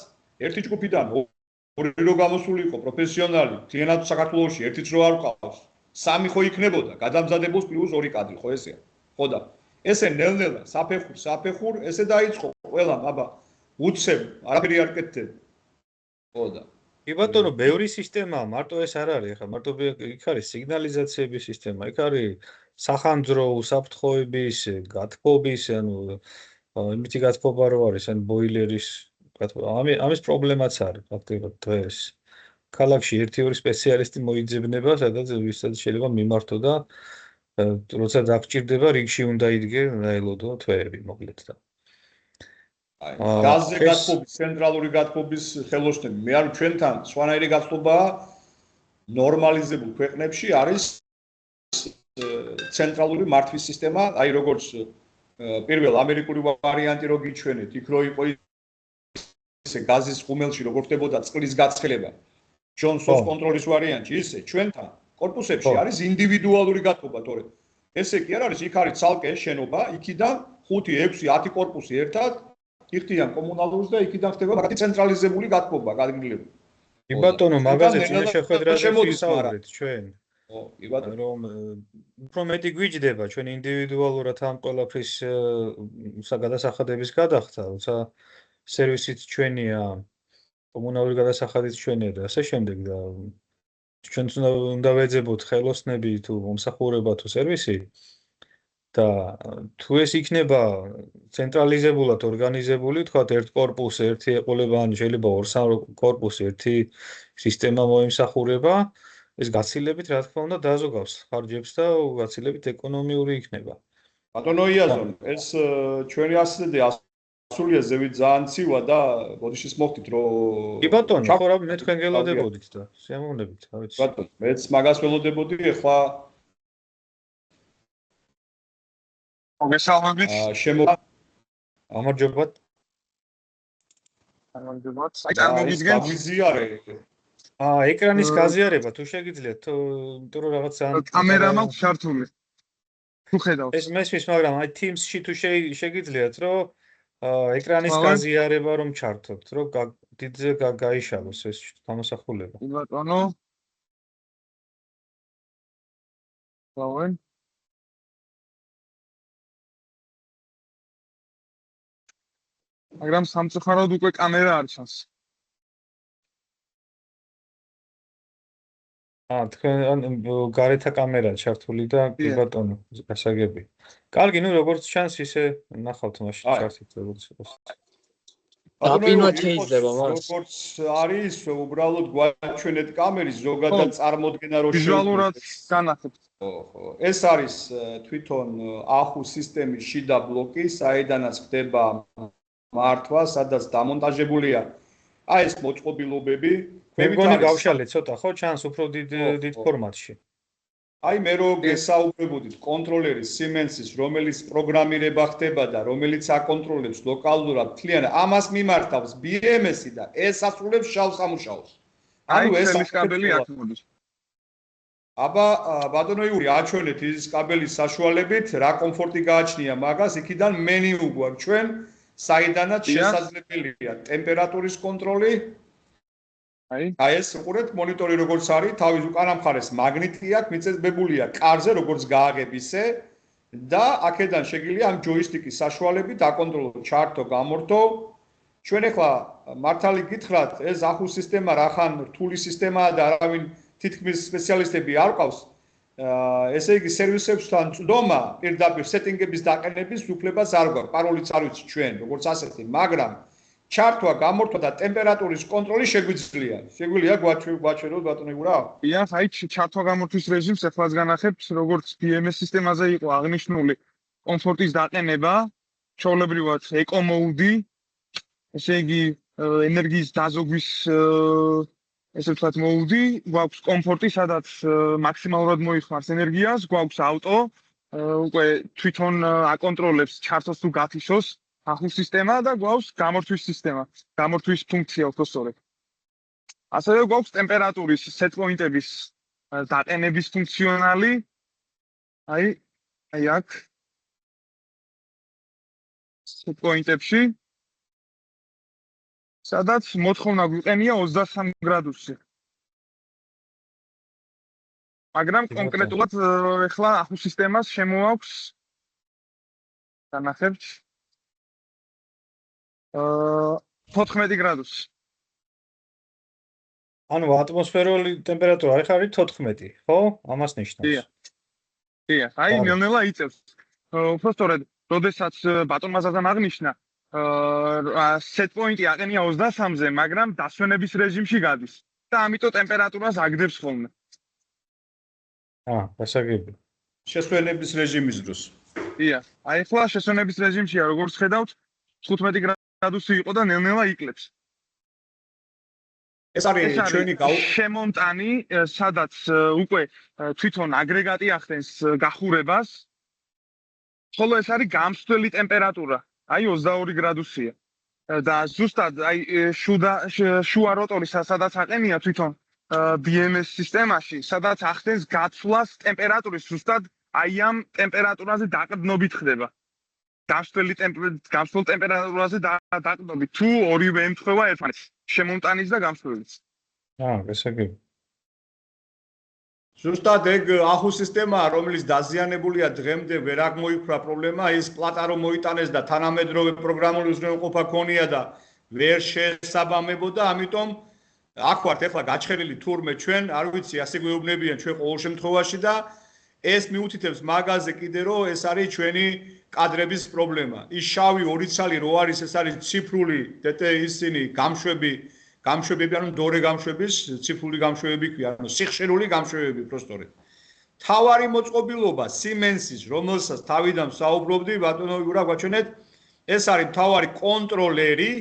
ერთი ჯგუფიდან ორი რო გამოსული იყო პროფესიონალი, ძალიანად საქართველოში ერთიც რო არ ყავს, სამი ხო იქნებოდა, გადამზადებულს პლუს ორი კადრი, ხო ესეა? ხო და ესე ნელ-ნელა საფეხურ ესე დაიწყო ყველა, აბა, უცებ, არაფერი არ კეთდება. ხო და კი ბატონო, ბევრი სისტემაა, მარტო ეს არ არის, ხა მარტო იქ არის სიგნალიზაციების სისტემა, იქ არის სახანძრო, უსაფრთხოების, გათბობის, ანუ იმითი გათბობა რო არის, ან ბოილერის გათბობა. ამის პრობლემაც არის ფაქტობრივად დღეს. ქალაქში 1-2 სპეციალისტი მოიძებნება, სადაც ვისაც შეიძლება მიმართო და როცა დაგჭირდება, რიგში უნდა იდგე, დაელოდო თვეები, მოკლედ და გაზზე გათბობის, ცენტრალური გათბობის ხელოსნები. მე არ ჩვენთან სხვანაირი გათბობაა ნორმალიზებულ ქვეყნებში არის ცენტრალური მართვის სისტემა, აი როგორც პირველ ამერიკული ვარიანტი რო გიჩვენეთ, იქ რო იყო ისე გაზის ხუმელში რო ხდებოდა წყლის გაცხელება. ჯონსონს კონტროლის ვარიანტი ისე ჩვენთან კორპუსებში არის ინდივიდუალური გათბობა, თორე ესე კი არ არის, იქ არის ცალკე შენობა, იქიდან 5, 6, 10 კორპუსი ერთად იხდიან კომუნალურს და იქიდან ხდება მაგათი ცენტრალიზებული გათბობა, გადაგიგლება. კი ბატონო, მაგაზე წინა შეხვედრაზე შემოდის, ვისაუბრეთ ჩვენ. ხო, კი ბატონო. რომ უფრო მეტი გვიჯდება ჩვენ ინდივიდუალურად ამ ყველაფრის გადასახადების გადახდა, როცა სერვისით ჩვენია, კომუნალური გადასახადით ჩვენია და ასე შემდეგ და ჩვენ უნდა ვეძებოთ ხელოსნები თუ მომსახურება თუ სერვისი და თუ ეს იქნება ცენტრალიზებულად ორგანიზებული, თქვათ ერთ კორპუსს ერთი ეყოლება, ან შეიძლება ორ-სამ კორპუსს ერთი სისტემა მოიმსახურება, ეს გაცილებით რა თქმა უნდა დააზოგავს ხარჯებს და გაცილებით ეკონომიური იქნება. ბატონო იაზონ, ეს ჩვენი ასეთი ასულია ზევით ძალიან ცივა და ბოდიშის მოხდით რომ კი ბატონო, ხო რა მე თქვენ გელოდებოდით და სიამოვნებით, რა ვიცი. ბატონო, მეც მაგას ველოდებოდი, ეხლა მოგესალმებით. გამარჯობათ. გამარჯობათ. აი წარმოგიდგენთ. გავიზიარე. ეკრანის გაზიარება თუ შეგიძლიათ, იმიტომ რომ რაღაც კამერა მაქვს ჩართული. თუ ხედავთ. ეს მესმის, მაგრამ აი Teams-ში თუ შეგიძლიათ, რომ ეკრანის გაზიარება რომ ჩართოთ, რომ დიდზე გაიშალოს ეს გამოსახულება. კი ბატონო. გავენ. მაგრამ სამწუხაროდ უკვე კამერა არ ჩანს. თქვენ გარეთა კამერა ჩართული და კი ბატონო, გასაგები. კარგი, ნუ როგორც ჩანს, ისე ნახავთ მაშინ ჩართით როგორც იყოს. დაპირნოთ შეიძლება მას. როგორც არის, უბრალოდ გვაჩვენეთ კამერის ზოგადად წარმოდგენა რო ვიზუალურად განახებთ. ხო. ეს არის თვითონ ახუ სისტემის შიდა ბლოკი, საიდანაც ხდება მართვა, სადაც დამონტაჟებულია აი ეს მოწყობილობები. მე მგონი გავშალეთ ცოტა, ხო, ჩანს უფრო დიდ ფორმატში. აი მე რო გესაუბრებოდით კონტროლერის Siemens-ის, რომელიც პროგრამირება ხდება და რომელიც აკონტროლებს ლოკალურად მთლიანად, ამას მიმართავს BMS-ი და ეს ასრულებს შავ სამუშაოს. ანუ ეს კაბელი აქ მოდის. აბა ბატონო იური, აჩვენეთ ის კაბელის საშუალებით, რა კომფორტი გააჩნია მაგას, იქიდან მენიუ გვაქვს ჩვენ, საიდანაც შესაძლებელია ტემპერატურის კონტროლი. აი ეს უყურეთ მონიტორი როგორც არის, თავის უკანა მხარეს მაგნიტი აქვს, მიწებებულია კარზე როგორც გააგებ ისე და აქედან შეგიძლია ამ ჯოისტიკის საშუალებით აკონტროლოთ ჩართო, გამორთო. ჩვენ ახლა მართალი გითხრათ, ეს ახუ სისტემა რახან რთული სისტემაა და არავინ თითქმის სპეციალისტები არ ყავს. ესე იგი სერვისებთან წვდომა პირდაპირ სეტინგების დაყენების უფლებას არ გვაქვს. პაროლიც არ ვიცი ჩვენ, როგორც ასეთი, მაგრამ ჩართვა, გამორთვა და ტემპერატურის კონტროლი შეგვიძლია. შეგვიძლია გვაჩვენოთ ბატონო იგურა? დიახ, აი ჩართვა გამორთვის რეჟიმს ახლაც განახებთ, როგორც BMS სისტემაზე იყო აღნიშნული კომფორტის დაყენება, ჩვეულებრივად eco mode, ესე იგი ენერგიის დაზოგვის ესე ვთქვათ mode, გვაქვს კომფორტი, სადაც მაქსიმალურად მოიხმარს ენერგიას, გვაქვს ავტო, უკვე თვითონ აკონტროლებს ჩართოს თუ გათიშოს. ახუ სისტემა და გვაქვს გამორთვის სისტემა, გამორთვის ფუნქცია უფრო სწორედ. ასევე გვაქვს ტემპერატურის set point-ების დაყენების ფუნქციონალი. აი აქ set point-ებში სადაც მოთხოვნა გვიყენია 23 გრადუსი. მაგრამ კონკრეტულად ეხლა ახუ სისტემას შემოაქვს განახებთ 14 გრადუსი. ანუ ატმოსფერული ტემპერატურა არის 14, ხო? ამას ნიშნავს. დიახ, აი ნელ-ნელა იწევს. უფრო სწორედ, როდესაც ბატონმა ზაზამ აღნიშნა, set point-ი აყენია 23-ზე, მაგრამ დასვენების რეჟიმში გადის და ამიტომ ტემპერატურას აგდებს ხოლმე. გასაგები. შესვენების რეჟიმის დროს. დიახ, აი ახლა შესვენების რეჟიმშია, როგორც ხედავთ, 15 გრადუსი იყო და ნელ-ნელა იკლებს. ეს არის ჩვენი შემომტანი, სადაც უკვე თვითონ აგრეგატი ახდენს გახურებას. ხოლო ეს არის გამსვლელი ტემპერატურა, აი 22 გრადუსია. და ზუსტად აი შუა როტორი სადაც აყენია თვითონ BMS სისტემაში, სადაც ახდენს გაცვლას ტემპერატურის, ზუსტად აი ამ ტემპერატურაზე დაყრდნობით ხდება. გასვლელი ტემპერატურაზე დაყრდნობით. თუ ორივე ემთხვევა ერთმანეთს, შემომტანის და გამსვლელის. ესე იგი. ზუსტად ეგ ახუ სისტემაა, რომელიც დაზიანებულია დღემდე ვერ აღმოიფრა პრობლემა, ის პლატა რომ მოიტანეს და თანამედროვე პროგრამული უზრუნველყოფა ქონია და ვერ შესაბამებოდა, ამიტომ აქ ვართ ახლა გაჩხერილი თურმე ჩვენ, არ ვიცი, ასე გვეუბნებიან ჩვენ ყოველ შემთხვევაში და ეს მიუთითებს მაგაზე კიდე რომ ეს არის ჩვენი კადრების პრობლემა. ის შავი ორი ცალი რო არის, ეს არის ციფრული ისინი გამშვებები, ანუ დორე გამშვების, ციფრული გამშვებები ქვია, ანუ სიხშირული გამშვებები პროსტორეთ. თავარი მოწყობილობა Siemens-ის, რომელსაც თავიდან საუბრობდი, ბატონო იურა, გვაჩვენეთ, ეს არის თავარი კონტროლერი,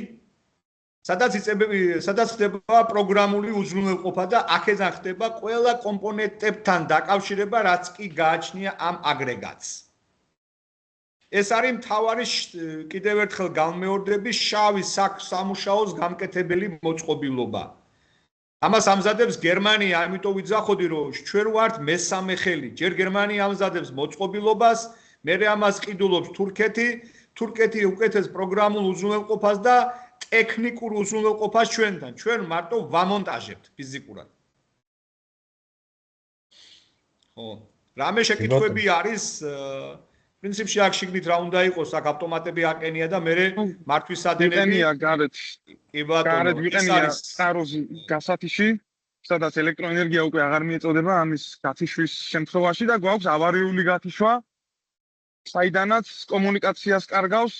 სადაც ხდება პროგრამული უზრუნველყოფა და აქედან ხდება ყველა კომპონენტებთან დაკავშირება, რაც კი გააჩნია ამ აგრეგატს. ეს არის მთავარი კიდევ ერთხელ განმეორდები შავი სამუშაოს გამკეთებელი მოწყობილობა. ამას ამზადებს გერმანია, ამიტომ ვიძახოდი რომ ჩვენ ვართ მესამე ხელი. ჯერ გერმანია ამზადებს მოწყობილობას, მერე ამას ყიდულობს თურქეთი. თურქეთი უკეთეს პროგრამულ უზრუნველყოფას და ტექნიკურ უზრუნველყოფას ჩვენთან. ჩვენ მარტო ვამონტაჟებთ ფიზიკურად. ხო, რამე შეკითხვები არის პრინციპში აქ შიგნით რა უნდა იყოს, აქ ავტომატები აყენია და მე მართვის ადენები ვიყენია გარეთ. კი ბატონო, გარეთ ვიყენია წყაროს გასათიში, სადაც ელექტროენერგია უკვე აღარ მიეწოდება ამის გათიშვის შემთხვევაში და გვაქვს ავარიული გათიშვა, საიდანაც კომუნიკაციას კარგავს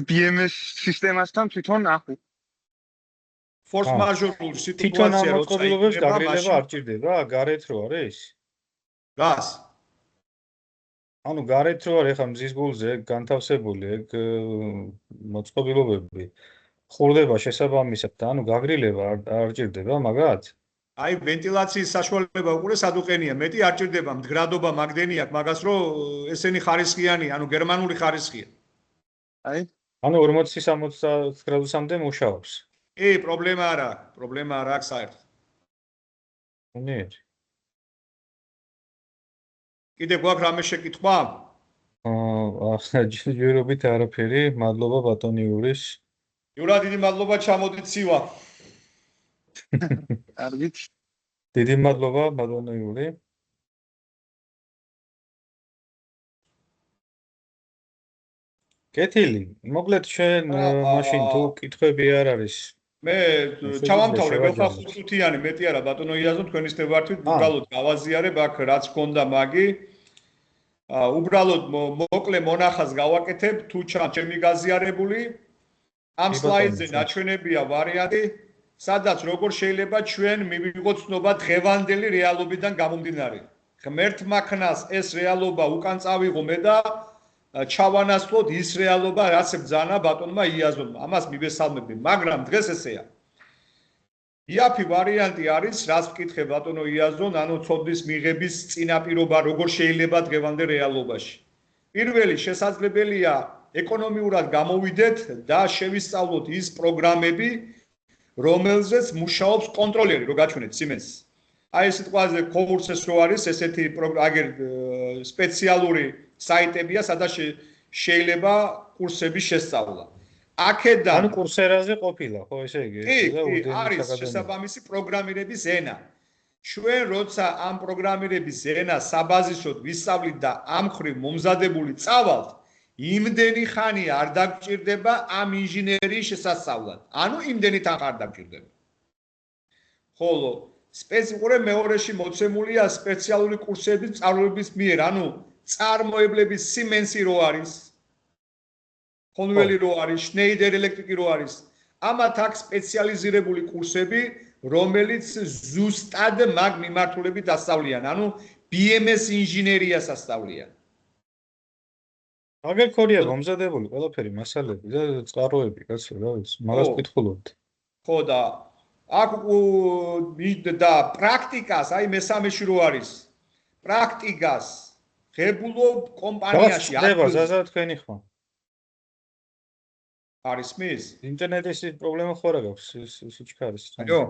BMS სისტემასთან თვითონ ახუ. force majeure თვითონ ამ სიტუაცია მოწყობილობებს გაგრილება არ ჭირდება, გარეთ რო არის? გას ანუ გარეთ რო არის, ხა მზის გულზე განთავსებული ეგ მოწყობილობები ხურდება შესაბამისად და ანუ გაგრილება არ ჭირდება მაგათ? აი ვენტილაციის საშუალება უკვე სადუყენია, მეტი არ ჭირდება, მდგრადობა მაგდენი აქვს, მაგას რომ ესენი ხარისხიანი, ანუ გერმანული ხარისხია. აი, ანუ 40-60 გრადუსამდე მუშაობს. კი, პრობლემა არ აქვს საერთოდ. უნიერი. კიდე გვაქვს რამე შეკითხვა? ჯერობით არაფერი, მადლობა ბატონი იურის. იურა, დიდი მადლობა, ჩამოდით სივა. კარგით. დიდი მადლობა ბატონი იური. კეთილი, მოკლედ ჩვენ მაშინ თუ კითხვები არ არის. მე ჩავამთავრე, ვეხა 5 წუთიანი, მეტი არა, ბატონო იაზო, თქვენის თებართვით უბრალოდ გავაზიარებ აქ რაც გქონდა მაგი. უბრალოდ მოკლე მონახაზს გავაკეთებ, თუ ჩემი გაზიარებული. ამ სლაიდზე ნაჩვენებია ვარიანტი, სადაც როგორ შეიძლება ჩვენ მივიღოთ ცნობა დღევანდელი რეალობიდან გამომდინარე. ღმერთმა ქნას ეს რეალობა უკან წავიღო მე და ჩავანაცვლოთ ის რეალობა, რაც ბრძანა ბატონმა იაზონმა. ამას მივესალმები, მაგრამ დღეს ესეა. იაფი ვარიანტი არის, რაც ვკითხე ბატონო იაზონ, ანუ ცოდნის მიღების წინაპირობა როგორ შეიძლება დღევანდელ რეალობაში. პირველი შესაძლებელია ეკონომიურად გამოვიდეთ და შევისწავლოთ ის პროგრამები, რომელზეც მუშაობს კონტროლერი, რო გაჩვენეთ Siemens. აი ეს სიტყვაზე კურსეს რო არის, ესეთი აგერ სპეციალური საიტებია, სადაც შეიძლება კურსების შესწავლა. აქედან ანუ კურსერაზე ყოფილა, ხო ესე იგი? კი, არის შესაბამისი პროგრამირების ენა. ჩვენ როცა ამ პროგრამირების ენას საბაზისოდ ვისწავლით და ამ ხრივ მომზადებული წავალთ, იმდენი ხანი არ დაგჭირდება ამ ინჟინერიის შესასწავლად. ანუ იმდენი თან არ დაგჭირდება. ხოლო სპეციალური მეორეში მოცემულია სპეციალური კურსების სწავლების მიერ, ანუ წარმოებლების Siemens-ი რო არის, Honeywell-ი რო არის, Schneider Electric-ი რო არის, ამათ აქვს სპეციალიზირებული კურსები, რომელიც ზუსტად მაგ მიმართულებით ასწავლიან, ანუ BMS ინჟინერიას ასწავლიან. აგერ ქონია მომზადებული ყველაფერი მასალები და წყაროები, კაცო, რა ვიცი, მაგას ვკითხულობთ. ხო და აქ და პრაქტიკას, აი მესამეში რო არის. პრაქტიკას ღებულობ კომპანიაში. ხდება ზაზა თქვენი ხმა. არის მის? ინტერნეტის პრობლემა ხო რა გაქვს, სიჩქარის. այո.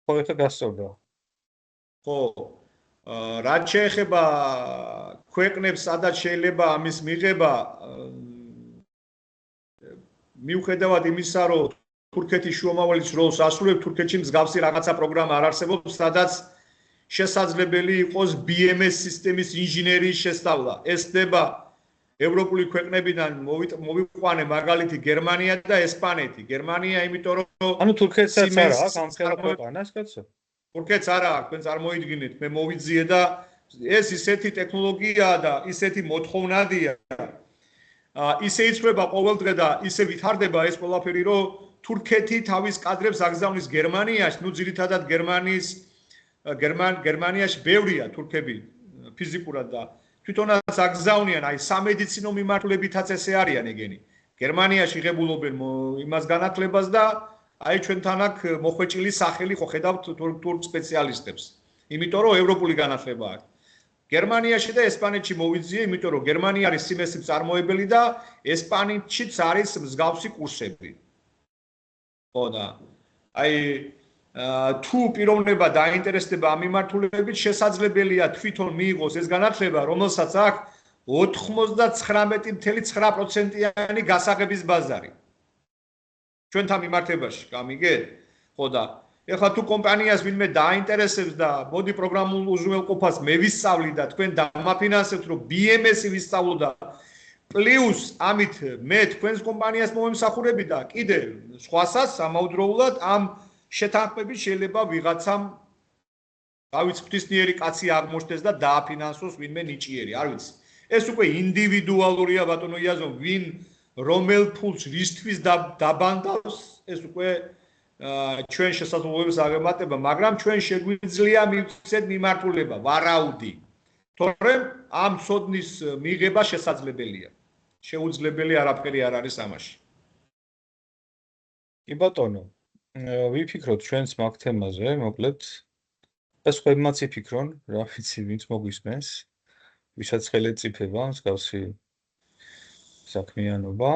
ხო, ეხა გასწორდა. ხო. რაც შეეხება ქვეყნებს, სადაც შეიძლება ამის მიღება, მიუხედავად იმისა, რომ თურქეთის შუამავლის როლს ასრულებს, თურქეთში მსგავსი რაღაცა პროგრამა არ არსებობს, სადაც შესაძლებელი იყოს BMS სისტემის ინჟინერიის შესწავლა. ეს ხდება ევროპული ქვეყნებიდან მოვიყვანე მაგალითი გერმანია და ესპანეთი. გერმანია, იმიტომ რომ ანუ თურქეთსაც არა აქვს ამ ხელა ქვეყანას, კაცო? თურქეთს არა აქვს, თქვენ წარმოიდგინეთ, მე მოვიძიე და ეს ისეთი ტექნოლოგიაა და ისეთი მოთხოვნადია. ისე იცვლება ყოველდღე და ისე ვითარდება ეს ყველაფერი, რომ თურქეთი თავის კადრებს აგზავნის გერმანიაში, ну ძირითადად გერმანიაში ბევრია თურქები ფიზიკურად და თვითონაც აგზავნიან, აი სამედიცინო მიმართულებითაც ესე არიან ეგენი. გერმანიაში ღებულობენ იმას განათლებას და აი ჩვენთან აქ მოხვეჭილი სახელი ხო ხედავთ თურქ სპეციალისტებს. იმიტომ რომ ევროპული განათლება აქვს. გერმანიაში და ესპანეთში მოვიძიე, იმიტომ რომ გერმანია არის სიმესის მწარმოებელი და ესპანეთშიც არის მსგავსი კურსები. ხო და აი თუ პიროვნება დაინტერესდება ამ მიმართულებით, შესაძლებელია თვითონ მიიღოს ეს განათლება, რომელსაც აქვს 99.9%-იანი გასაღების ბაზარი. ჩვენთან მიმართებაში, გამიგეთ? ხო და ეხლა თუ კომპანიას ვინმე დაინტერესებს და მოდი პროგრამულ უზრუნველყოფას მე ვისწავლი და თქვენ დამაფინანსებთ, რომ BMS-ი ვისწავლო და პლუს ამით მე თქვენს კომპანიას მომემსახურები და კიდე სხვასაც ამავდროულად ამ შეთანხმებით შეიძლება ვიღაცამ დავიც ღვთისმიერი კაცი აღმოჩნდეს და დააფინანსოს ვინმე ნიჭიერი, არ ვიცი. ეს უკვე ინდივიდუალურია ბატონო იაზონ, ვინ რომელ ფულს რისთვის დაბანდავს, ეს უკვე ჩვენ შესაძლებლობებს აღემატება, მაგრამ ჩვენ შეგვიძლია მივცეთ მიმართულება, ვარაუდი. თორემ ამ ცოდნის მიღება შესაძლებელია. შეუძლებელი არაფერი არ არის ამაში. კი ბატონო, ვიფიქროთ ჩვენს მაგ თემაზე, მოკლედ. და სხვებმაც იფიქრონ, რა ვიცი, ვინც მოგვისმენს, ვისაც ხელით წიფება მსგავსი საქმიანობა.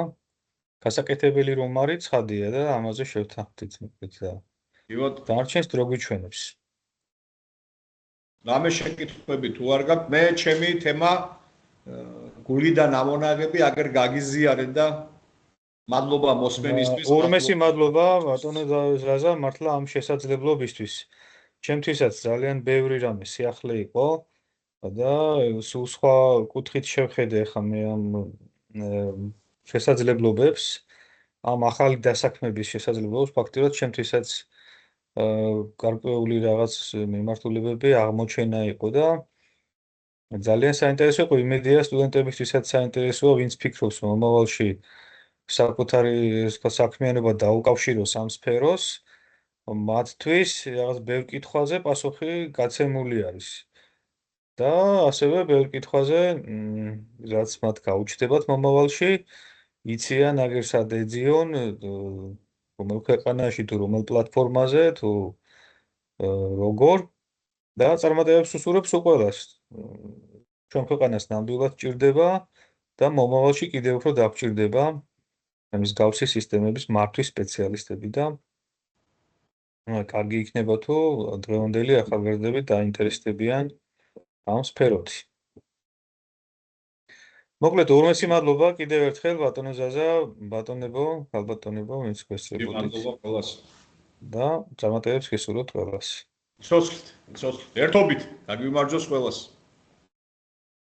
გასაკეთებელი რომ არის, ცხადია და ამაზე შევთანხმდით მოკლედ და დარჩენს დრო გვიჩვენებს. რამე შეკითხვები თუ არ გაქვთ, მე ჩემი თემა გულიდან ამონაღები აგერ გაგიზიარეთ და მადლობა მოსმენისთვის. ორმესი მადლობა ბატონო ზაზა მართლა ამ შესაძლებლობისთვის. ჩემთვისაც ძალიან ბევრი რამე სიახლე იყო და სულ სხვა კუთხით შევხედე ხა მე ამ შესაძლებლობებს, ამ ახალი დასაქმების შესაძლებლობებს ფაქტიურად ჩემთვისაც გარკვეული რაღაც მიმართულებები აღმოჩენა იყო და ძალიან საინტერესო იყო, იმედია სტუდენტებისთვისაც საინტერესოა, ვინც ფიქრობს მომავალში საკუთარი საქმიანობა დაუკავშიროს ამ სფეროს, მათთვის რაღაც ბევრ კითხვაზე პასუხი გაცემული არის. და ასევე ბევრ კითხვაზე, რაც მათ გაუჩნდებათ მომავალში, იციან აგერ სად ეძიონ, რომელ ქვეყანაში თუ რომელ პლატფორმაზე თუ როგორ და წარმატებებს უსურვებს უყველას. ჩვენ ქვეყანას ნამდვილად ჭირდება და მომავალში კიდევ უფრო დაგჭირდება მსგავსი სისტემების მართვის სპეციალისტები და კარგი იქნება თუ დღევანდელი ახალგაზრდები დაინტერესდებიან ამ სფეროთი. მოკლედ ორმესი მადლობა კიდევ ერთხელ ბატონო ზაზა, ბატონებო, ხალბატონებო, ვინც გვესწრებოდით. მადლობა ყველას. და წარმატებებს გესურვოთ ყველას. სოცხლით, ერთობით გაგვიმარჯოს ყველას.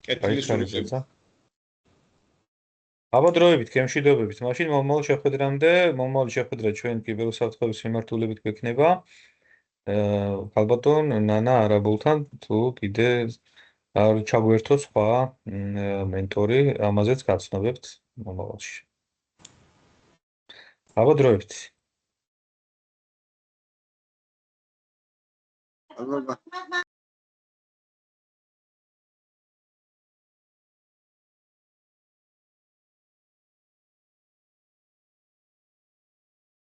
კეთილი სულით. აბადროებით, გემშვიდობებით. მაშინ მომავალ შეხვედრამდე, მომავალი შეხვედრა ჩვენ კიბერუსაფრთხოების მიმართულებით გვექნება. ხალბატონ ნანა არაბულთან თუ კიდე არ ჩაგვერთო სხვა მენტორი, ამაზეც გაცნობებთ მომავალში. აბადროებით.